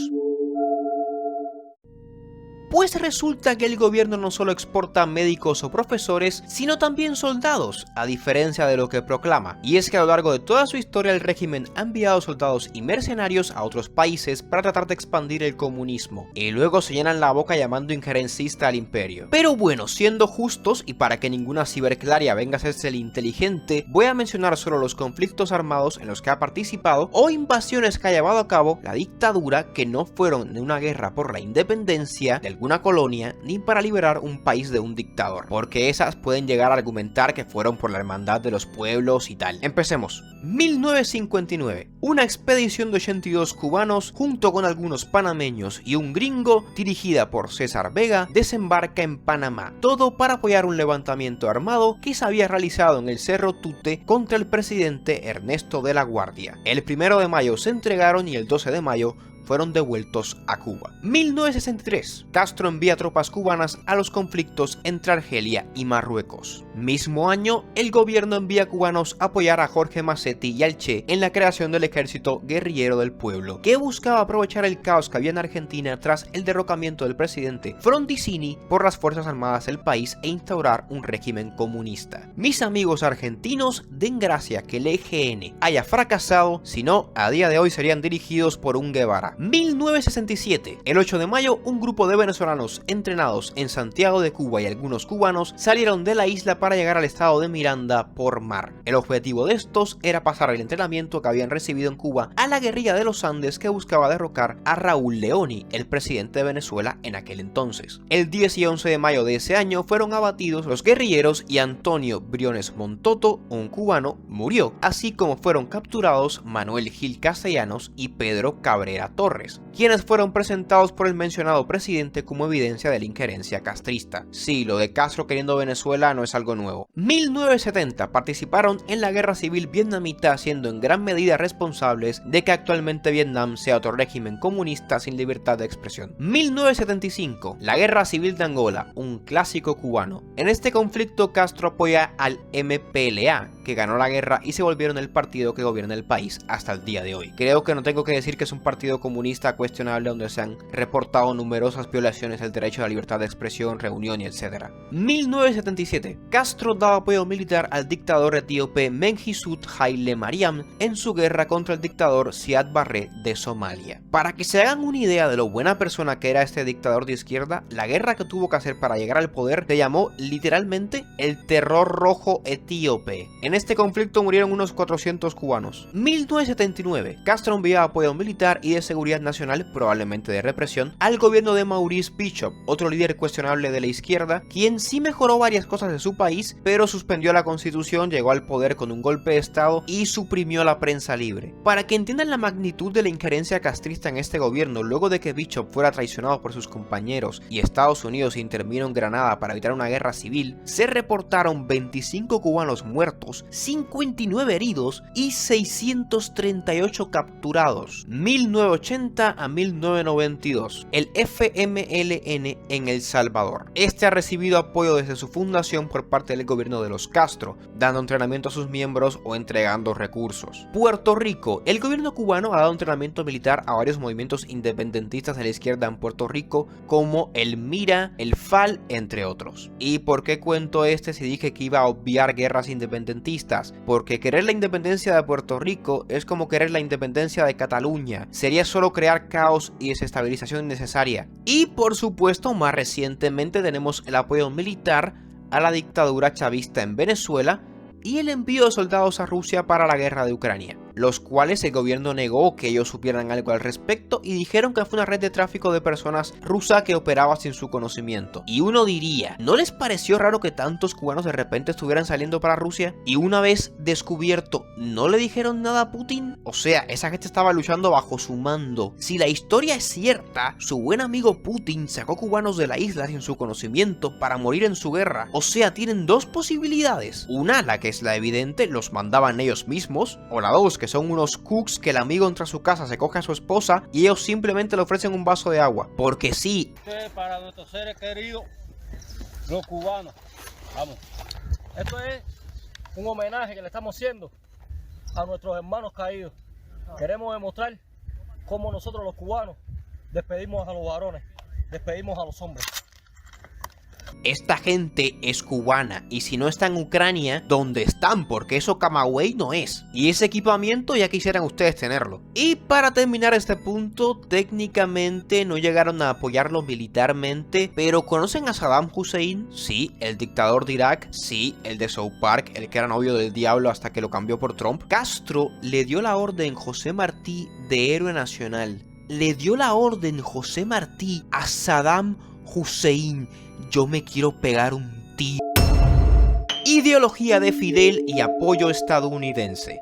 S1: Pues resulta que el gobierno no solo exporta médicos o profesores, sino también soldados, a diferencia de lo que proclama. Y es que a lo largo de toda su historia el régimen ha enviado soldados y mercenarios a otros países para tratar de expandir el comunismo, y luego se llenan la boca llamando injerencista al imperio. Pero bueno, siendo justos y para que ninguna ciberclaria venga a hacerse el inteligente, voy a mencionar solo los conflictos armados en los que ha participado o invasiones que ha llevado a cabo la dictadura, que no fueron ni una guerra por la independencia del una colonia ni para liberar un país de un dictador, porque esas pueden llegar a argumentar que fueron por la hermandad de los pueblos y tal. Empecemos. 1959. Una expedición de 82 cubanos junto con algunos panameños y un gringo, dirigida por César Vega, desembarca en Panamá, todo para apoyar un levantamiento armado que se había realizado en el Cerro Tute contra el presidente Ernesto de la Guardia. El 1 de mayo se entregaron y el 12 de mayo fueron devueltos a Cuba. 1963. Castro envía tropas cubanas a los conflictos entre Argelia y Marruecos. Mismo año, el gobierno envía cubanos a apoyar a Jorge Macetti y al Che en la creación del Ejército Guerrillero del Pueblo, que buscaba aprovechar el caos que había en Argentina tras el derrocamiento del presidente Frondizi por las Fuerzas Armadas del país e instaurar un régimen comunista. Mis amigos argentinos, den gracia que el EGN haya fracasado, si no, a día de hoy serían dirigidos por un Guevara. 1967. El 8 de mayo, un grupo de venezolanos entrenados en Santiago de Cuba y algunos cubanos salieron de la isla para llegar al estado de Miranda por mar. El objetivo de estos era pasar el entrenamiento que habían recibido en Cuba a la guerrilla de los Andes que buscaba derrocar a Raúl Leoni, el presidente de Venezuela en aquel entonces. El 10 y 11 de mayo de ese año fueron abatidos los guerrilleros y Antonio Briones Montoto, un cubano, murió, así como fueron capturados Manuel Gil Castellanos y Pedro Cabrera Torres, quienes fueron presentados por el mencionado presidente como evidencia de la injerencia castrista. Sí, lo de Castro queriendo Venezuela no es algo nuevo. 1970. Participaron en la guerra civil vietnamita, siendo en gran medida responsables de que actualmente Vietnam sea otro régimen comunista sin libertad de expresión. 1975. La guerra civil de Angola, un clásico cubano. En este conflicto Castro apoya al MPLA, que que ganó la guerra y se volvieron el partido que gobierna el país hasta el día de hoy. Creo que no tengo que decir que es un partido comunista cuestionable donde se han reportado numerosas violaciones del derecho a la libertad de expresión, reunión y etc. 1977. Castro daba apoyo militar al dictador etíope Mengistu Haile Mariam en su guerra contra el dictador Siad Barre de Somalia. Para que se hagan una idea de lo buena persona que era este dictador de izquierda, la guerra que tuvo que hacer para llegar al poder se llamó literalmente el terror rojo etíope. En este conflicto murieron unos 400 cubanos. 1979. Castro envió apoyo militar y de seguridad nacional, probablemente de represión, al gobierno de Maurice Bishop, otro líder cuestionable de la izquierda, quien sí mejoró varias cosas de su país, pero suspendió la constitución, llegó al poder con un golpe de estado y suprimió la prensa libre. Para que entiendan la magnitud de la injerencia castrista en este gobierno, luego de que Bishop fuera traicionado por sus compañeros y Estados Unidos intervino en Granada para evitar una guerra civil, se reportaron 25 cubanos muertos, 59 heridos y 638 capturados. 1980 a 1992. El FMLN en El Salvador. Este ha recibido apoyo desde su fundación por parte del gobierno de los Castro, dando entrenamiento a sus miembros o entregando recursos. Puerto Rico. El gobierno cubano ha dado entrenamiento militar a varios movimientos independentistas de la izquierda en Puerto Rico, como el MIRA, el FAL, entre otros. ¿Y por qué cuento si dije que iba a obviar guerras independentistas? Porque querer la independencia de Puerto Rico es como querer la independencia de Cataluña. Sería solo crear caos y desestabilización innecesaria. Y por supuesto, más recientemente tenemos el apoyo militar a la dictadura chavista en Venezuela y el envío de soldados a Rusia para la guerra de Ucrania, los cuales el gobierno negó que ellos supieran algo al respecto y dijeron que fue una red de tráfico de personas rusa que operaba sin su conocimiento. Y uno diría, ¿no les pareció raro que tantos cubanos de repente estuvieran saliendo para Rusia? Y una vez descubierto, ¿no le dijeron nada a Putin? O sea, esa gente estaba luchando bajo su mando. Si la historia es cierta, su buen amigo Putin sacó cubanos de la isla sin su conocimiento para morir en su guerra. O sea, tienen dos posibilidades. Una, la que es la evidente, los mandaban ellos mismos, o la dos, que son unos cooks que el amigo entra a su casa, se coge a su esposa y ellos simplemente le ofrecen un vaso de agua. Porque sí.
S6: Para nuestros seres queridos, los cubanos. Vamos. Esto es un homenaje que le estamos haciendo a nuestros hermanos caídos. Queremos demostrar cómo nosotros los cubanos despedimos a los varones, despedimos a los hombres.
S1: Esta gente es cubana y si no está en Ucrania, ¿dónde están? Porque eso Camagüey no es. Y ese equipamiento ya quisieran ustedes tenerlo. Y para terminar este punto, técnicamente no llegaron a apoyarlo militarmente, pero ¿conocen a Saddam Hussein? Sí, el dictador de Irak, sí, el de South Park, el que era novio del diablo hasta que lo cambió por Trump. Castro le dio la orden José Martí de héroe nacional. Le dio la orden José Martí a Saddam Hussein. Yo me quiero pegar un tiro. Ideología de Fidel y apoyo estadounidense.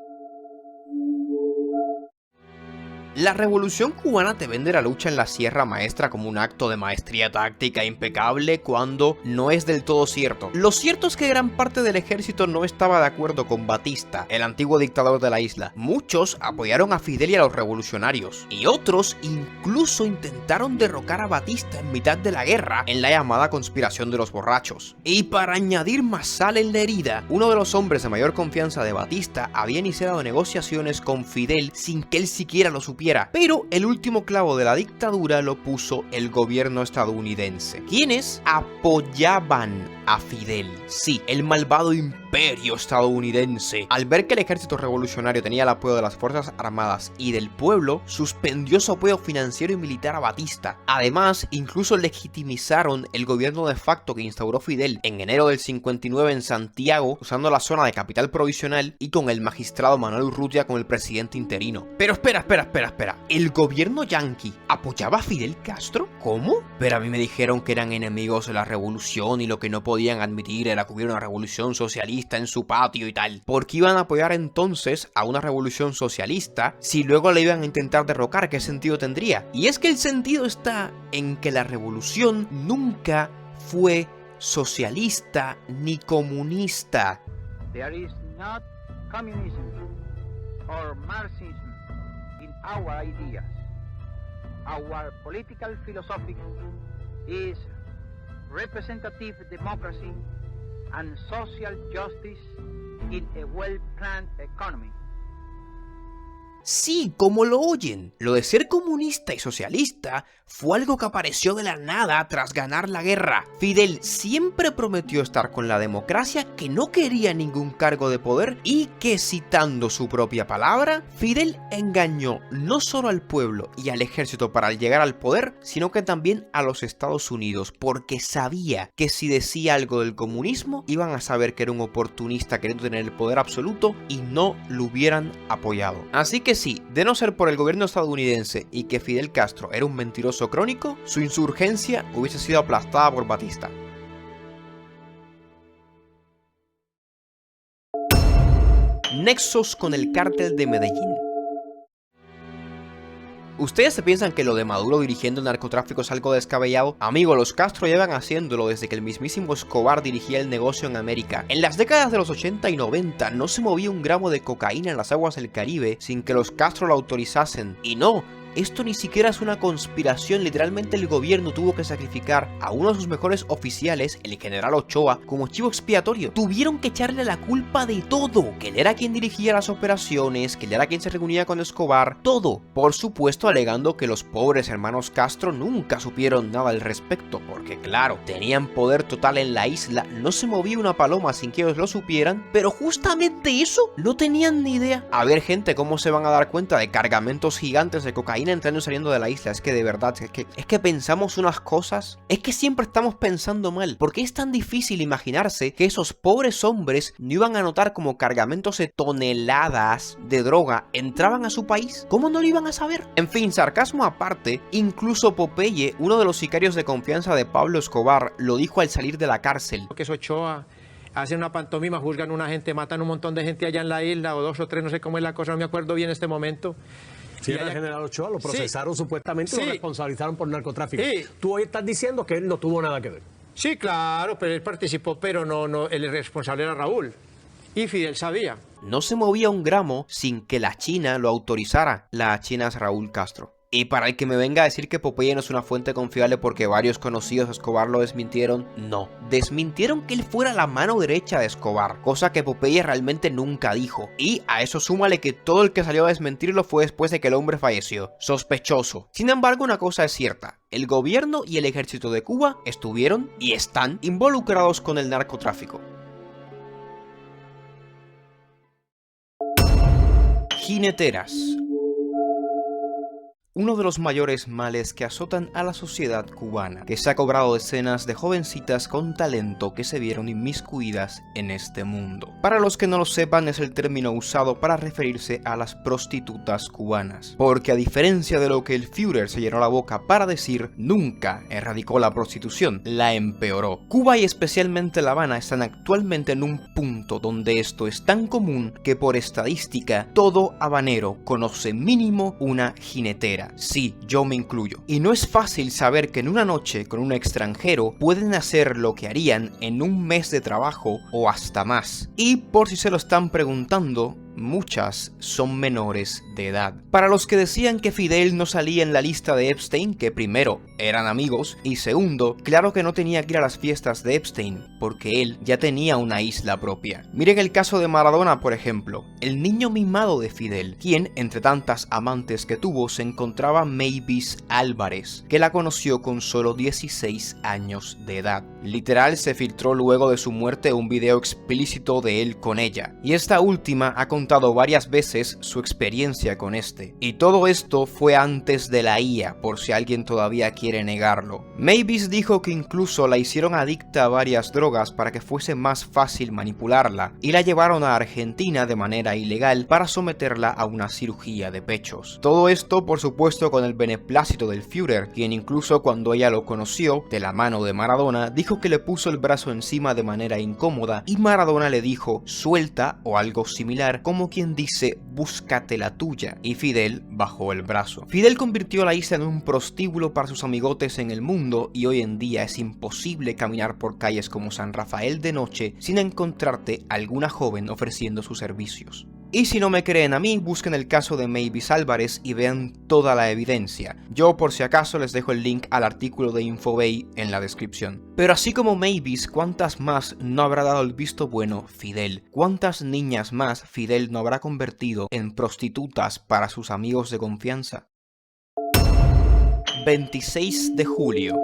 S1: La Revolución Cubana te vende la lucha en la Sierra Maestra como un acto de maestría táctica impecable cuando no es del todo cierto. Lo cierto es que gran parte del ejército no estaba de acuerdo con Batista, el antiguo dictador de la isla. Muchos apoyaron a Fidel y a los revolucionarios, y otros incluso intentaron derrocar a Batista en mitad de la guerra en la llamada conspiración de los borrachos. Y para añadir más sal en la herida, uno de los hombres de mayor confianza de Batista había iniciado negociaciones con Fidel sin que él siquiera lo supiera. Pero el último clavo de la dictadura lo puso el gobierno estadounidense, quienes apoyaban a Fidel. Sí, el malvado imperio estadounidense, al ver que el ejército revolucionario tenía el apoyo de las fuerzas armadas y del pueblo, suspendió su apoyo financiero y militar a Batista. Además, incluso legitimizaron el gobierno de facto que instauró Fidel en enero del 59 en Santiago, usando la zona de capital provisional y con el magistrado Manuel Urrutia como el presidente interino. Pero espera. ¿El gobierno yanqui apoyaba a Fidel Castro? ¿Cómo? Pero a mí me dijeron que eran enemigos de la revolución y lo que no podían admitir era que hubiera una revolución socialista en su patio y tal. ¿Por qué iban a apoyar entonces a una revolución socialista si luego la iban a intentar derrocar? ¿Qué sentido tendría? Y es que el sentido está en que la revolución nunca fue socialista ni comunista.
S7: There is not communism or Marxism in our ideas. Our political philosophy is representative democracy and social justice in a well-planned economy.
S1: Sí, como lo oyen, lo de ser comunista y socialista fue algo que apareció de la nada tras ganar la guerra. Fidel siempre prometió estar con la democracia, que no quería ningún cargo de poder y que, citando su propia palabra, Fidel engañó no solo al pueblo y al ejército para llegar al poder, sino que también a los Estados Unidos, porque sabía que si decía algo del comunismo, iban a saber que era un oportunista queriendo tener el poder absoluto y no lo hubieran apoyado. Así que sí, de no ser por el gobierno estadounidense y que Fidel Castro era un mentiroso crónico, su insurgencia hubiese sido aplastada por Batista. Nexos con el cártel de Medellín. ¿Ustedes se piensan que lo de Maduro dirigiendo el narcotráfico es algo descabellado? Amigo, los Castro llevan haciéndolo desde que el mismísimo Escobar dirigía el negocio en América. En las décadas de los 80 y 90 no se movía un gramo de cocaína en las aguas del Caribe sin que los Castro lo autorizasen. Y no, esto ni siquiera es una conspiración, literalmente el gobierno tuvo que sacrificar a uno de sus mejores oficiales, el general Ochoa, como chivo expiatorio. Tuvieron que echarle la culpa de todo, que él era quien dirigía las operaciones, que él era quien se reunía con Escobar, todo. Por supuesto alegando que los pobres hermanos Castro nunca supieron nada al respecto, porque claro, tenían poder total en la isla, no se movía una paloma sin que ellos lo supieran, pero justamente eso no tenían ni idea. A ver, gente, ¿cómo se van a dar cuenta de cargamentos gigantes de cocaína entrando y saliendo de la isla? Es que de verdad, es que pensamos unas cosas, es que siempre estamos pensando mal. ¿Por qué es tan difícil imaginarse que esos pobres hombres no iban a notar como cargamentos de toneladas de droga entraban a su país? ¿Cómo no lo iban a saber? En fin, sarcasmo aparte, incluso Popeye, uno de los sicarios de confianza de Pablo Escobar, lo dijo al salir de la cárcel.
S8: Que es Ochoa, hacen una pantomima, juzgan a una gente, matan un montón de gente allá en la isla, o 2 o 3, no sé cómo es la cosa, no me acuerdo bien en este momento.
S9: Si era el general Ochoa, lo procesaron supuestamente y lo responsabilizaron por narcotráfico. Tú hoy estás diciendo que él no tuvo nada que ver.
S8: Sí, claro, pero él participó, pero no, el responsable era Raúl. Y Fidel sabía.
S1: No se movía un gramo sin que la China lo autorizara. La China es Raúl Castro. Y para el que me venga a decir que Popeye no es una fuente confiable porque varios conocidos de Escobar lo desmintieron, no. Desmintieron que él fuera la mano derecha de Escobar, cosa que Popeye realmente nunca dijo. Y a eso súmale que todo el que salió a desmentirlo fue después de que el hombre falleció. Sospechoso. Sin embargo, una cosa es cierta. El gobierno y el ejército de Cuba estuvieron y están involucrados con el narcotráfico. Jineteras. Uno de los mayores males que azotan a la sociedad cubana, que se ha cobrado decenas de jovencitas con talento que se vieron inmiscuidas en este mundo. Para los que no lo sepan, es el término usado para referirse a las prostitutas cubanas, porque a diferencia de lo que el Führer se llenó la boca para decir, nunca erradicó la prostitución, la empeoró. Cuba y especialmente La Habana están actualmente en un punto donde esto es tan común que por estadística todo habanero conoce mínimo una jinetera. Sí, yo me incluyo. Y no es fácil saber que en una noche con un extranjero pueden hacer lo que harían en un mes de trabajo o hasta más. Y por si se lo están preguntando, muchas son menores de edad. Para los que decían que Fidel no salía en la lista de Epstein, que primero, eran amigos, y segundo, claro que no tenía que ir a las fiestas de Epstein, porque él ya tenía una isla propia. Miren el caso de Maradona, por ejemplo, el niño mimado de Fidel, quien, entre tantas amantes que tuvo, se encontraba Mavis Álvarez, que la conoció con solo 16 años de edad. Literal, se filtró luego de su muerte un video explícito de él con ella, y esta última ha contado varias veces su experiencia con este. Y todo esto fue antes de la IA, por si alguien todavía quiere negarlo. Mavis dijo que incluso la hicieron adicta a varias drogas para que fuese más fácil manipularla, y la llevaron a Argentina de manera ilegal para someterla a una cirugía de pechos. Todo esto, por supuesto, con el beneplácito del Führer, quien incluso cuando ella lo conoció, de la mano de Maradona, dijo que le puso el brazo encima de manera incómoda, y Maradona le dijo, suelta o algo similar, como quien dice, búscate la tuya, y Fidel bajó el brazo. Fidel convirtió la isla en un prostíbulo para sus amigotes en el mundo, y hoy en día es imposible caminar por calles como San Rafael de noche sin encontrarte alguna joven ofreciendo sus servicios. Y si no me creen a mí, busquen el caso de Mavis Álvarez y vean toda la evidencia. Yo por si acaso les dejo el link al artículo de Infobay en la descripción. Pero así como Mavis, ¿cuántas más no habrá dado el visto bueno Fidel? ¿Cuántas niñas más Fidel no habrá convertido en prostitutas para sus amigos de confianza? 26 de julio.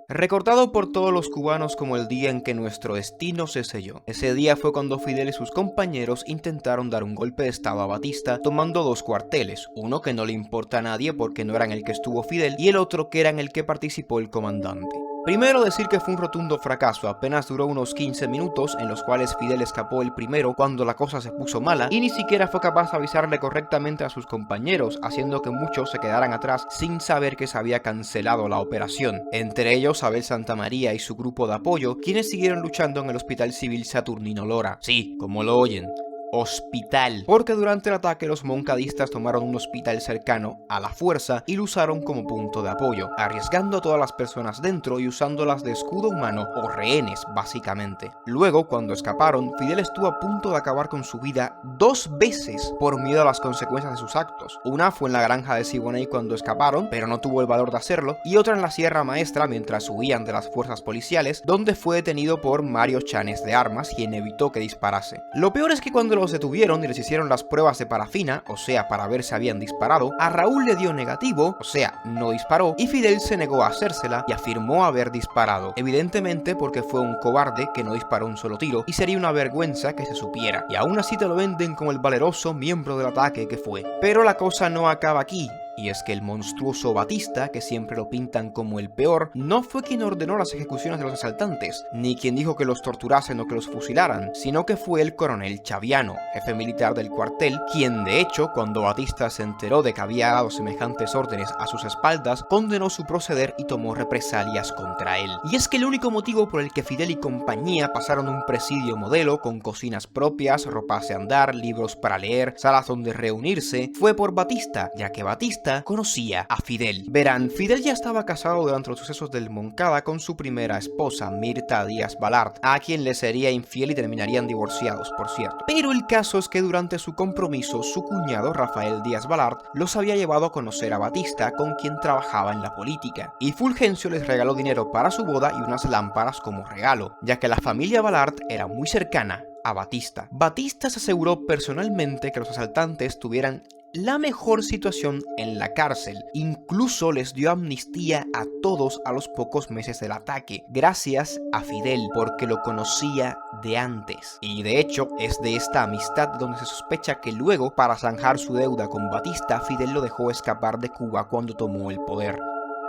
S1: Recordado por todos los cubanos como el día en que nuestro destino se selló. Ese día fue cuando Fidel y sus compañeros intentaron dar un golpe de estado a Batista tomando dos cuarteles, uno que no le importa a nadie porque no era en el que estuvo Fidel y el otro que era en el que participó el comandante. Primero decir que fue un rotundo fracaso, apenas duró unos 15 minutos en los cuales Fidel escapó el primero cuando la cosa se puso mala y ni siquiera fue capaz de avisarle correctamente a sus compañeros, haciendo que muchos se quedaran atrás sin saber que se había cancelado la operación. Entre ellos Abel Santamaría y su grupo de apoyo, quienes siguieron luchando en el Hospital Civil Saturnino Lora. Sí, como lo oyen. Hospital, porque durante el ataque los moncadistas tomaron un hospital cercano a la fuerza y lo usaron como punto de apoyo, arriesgando a todas las personas dentro y usándolas de escudo humano o rehenes básicamente. Luego, cuando escaparon, Fidel estuvo a punto de acabar con su vida 2 veces por miedo a las consecuencias de sus actos. Una fue en la granja de Siboney cuando escaparon, pero no tuvo el valor de hacerlo, y otra en la Sierra Maestra mientras huían de las fuerzas policiales, donde fue detenido por Mario Chanes de Armas, quien evitó que disparase. Lo peor es que cuando los detuvieron y les hicieron las pruebas de parafina, o sea, para ver si habían disparado, a Raúl le dio negativo, o sea, no disparó, y Fidel se negó a hacérsela y afirmó haber disparado, evidentemente porque fue un cobarde que no disparó un solo tiro, y sería una vergüenza que se supiera, y aún así te lo venden como el valeroso miembro del ataque que fue. Pero la cosa no acaba aquí. Y es que el monstruoso Batista, que siempre lo pintan como el peor, no fue quien ordenó las ejecuciones de los asaltantes, ni quien dijo que los torturasen o que los fusilaran, sino que fue el coronel Chaviano, jefe militar del cuartel, quien de hecho, cuando Batista se enteró de que había dado semejantes órdenes a sus espaldas, condenó su proceder y tomó represalias contra él. Y es que el único motivo por el que Fidel y compañía pasaron un presidio modelo con cocinas propias, ropas de andar, libros para leer, salas donde reunirse, fue por Batista, ya que Batista conocía a Fidel. Verán, Fidel ya estaba casado durante los sucesos del Moncada con su primera esposa, Mirta Díaz Balart, a quien le sería infiel y terminarían divorciados, por cierto. Pero el caso es que durante su compromiso, su cuñado Rafael Díaz Balart los había llevado a conocer a Batista, con quien trabajaba en la política, y Fulgencio les regaló dinero para su boda y unas lámparas como regalo, ya que la familia Balart era muy cercana a Batista. Batista se aseguró personalmente que los asaltantes tuvieran la mejor situación en la cárcel, incluso les dio amnistía a todos a los pocos meses del ataque, gracias a Fidel, porque lo conocía de antes. Y de hecho, es de esta amistad donde se sospecha que luego, para zanjar su deuda con Batista, Fidel lo dejó escapar de Cuba cuando tomó el poder.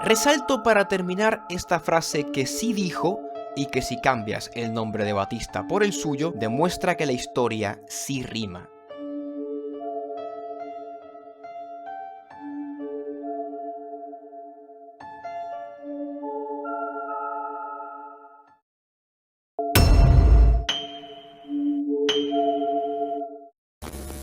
S1: Resalto para terminar esta frase que sí dijo, y que si cambias el nombre de Batista por el suyo, demuestra que la historia sí rima.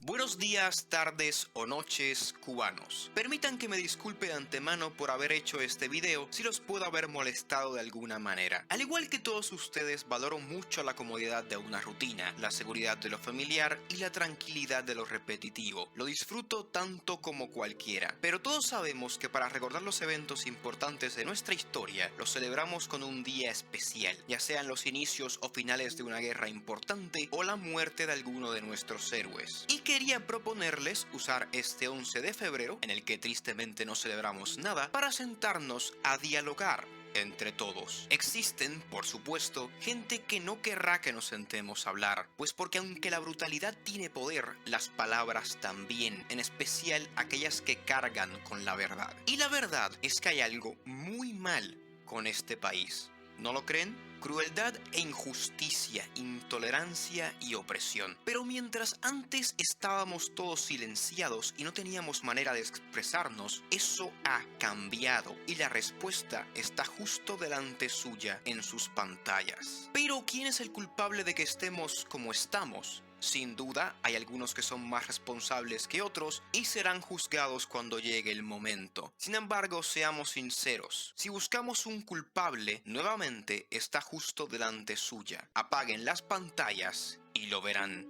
S1: Buenos días, tardes o noches, cubanos. Permitan que me disculpe de antemano por haber hecho este video si los puedo haber molestado de alguna manera. Al igual que todos ustedes, valoro mucho la comodidad de una rutina, la seguridad de lo familiar y la tranquilidad de lo repetitivo. Lo disfruto tanto como cualquiera. Pero todos sabemos que para recordar los eventos importantes de nuestra historia, los celebramos con un día especial, ya sean los inicios o finales de una guerra importante o la muerte de alguno de nuestros héroes. Y quería proponerles usar este 11 de febrero, en el que tristemente no celebramos nada, para sentarnos a dialogar entre todos. Existen, por supuesto, gente que no querrá que nos sentemos a hablar, pues porque aunque la brutalidad tiene poder, las palabras también, en especial aquellas que cargan con la verdad. Y la verdad es que hay algo muy mal con este país. ¿No lo creen? Crueldad e injusticia, intolerancia y opresión. Pero mientras antes estábamos todos silenciados y no teníamos manera de expresarnos, eso ha cambiado y la respuesta está justo delante suya en sus pantallas. Pero ¿quién es el culpable de que estemos como estamos? Sin duda, hay algunos que son más responsables que otros y serán juzgados cuando llegue el momento. Sin embargo, seamos sinceros. Si buscamos un culpable, nuevamente está justo delante suya. Apaguen las pantallas y lo verán.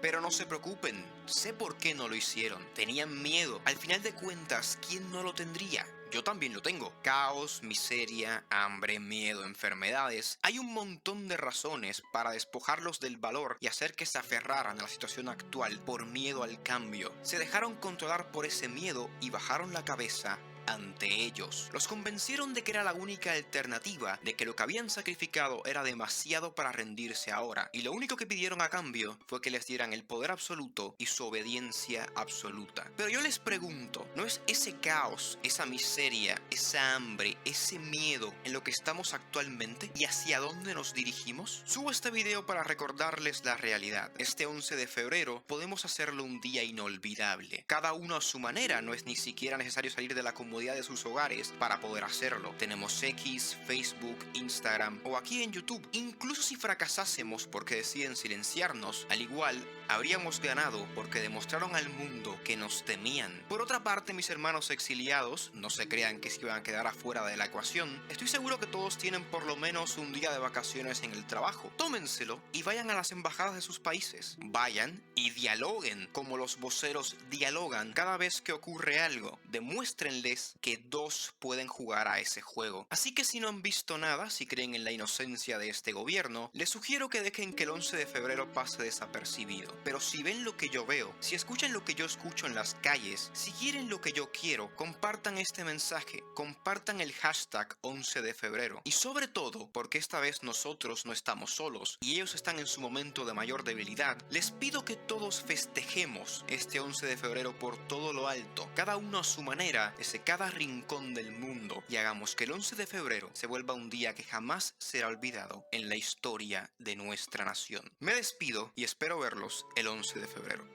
S1: Pero no se preocupen, sé por qué no lo hicieron. Tenían miedo. Al final de cuentas, ¿quién no lo tendría? Yo también lo tengo. Caos, miseria, hambre, miedo, enfermedades. Hay un montón de razones para despojarlos del valor y hacer que se aferraran a la situación actual por miedo al cambio. Se dejaron controlar por ese miedo y bajaron la cabeza ante ellos. Los convencieron de que era la única alternativa, de que lo que habían sacrificado era demasiado para rendirse ahora, y lo único que pidieron a cambio fue que les dieran el poder absoluto y su obediencia absoluta. Pero yo les pregunto, ¿no es ese caos, esa miseria, esa hambre, ese miedo en lo que estamos actualmente y hacia dónde nos dirigimos? Subo este video para recordarles la realidad. Este 11 de febrero podemos hacerlo un día inolvidable. Cada uno a su manera, no es ni siquiera necesario salir de la comunidad de sus hogares para poder hacerlo. Tenemos X, Facebook, Instagram o aquí en YouTube. Incluso si fracasásemos porque deciden silenciarnos, al igual habríamos ganado porque demostraron al mundo que nos temían. Por otra parte, mis hermanos exiliados, no se crean que se iban a quedar afuera de la ecuación. Estoy seguro que todos tienen por lo menos un día de vacaciones en el trabajo. Tómenselo y vayan a las embajadas de sus países. Vayan y dialoguen como los voceros dialogan cada vez que ocurre algo. Demuéstrenles que dos pueden jugar a ese juego. Así que si no han visto nada, si creen en la inocencia de este gobierno, les sugiero que dejen que el 11 de febrero pase desapercibido. Pero si ven lo que yo veo, si escuchan lo que yo escucho en las calles, si quieren lo que yo quiero, compartan este mensaje, compartan el hashtag 11 de febrero. Y sobre todo, porque esta vez nosotros no estamos solos y ellos están en su momento de mayor debilidad, les pido que todos festejemos este 11 de febrero por todo lo alto, cada uno a su manera, desde cada rincón del mundo, y hagamos que el 11 de febrero se vuelva un día que jamás será olvidado en la historia de nuestra nación. Me despido y espero verlos el 11 de febrero.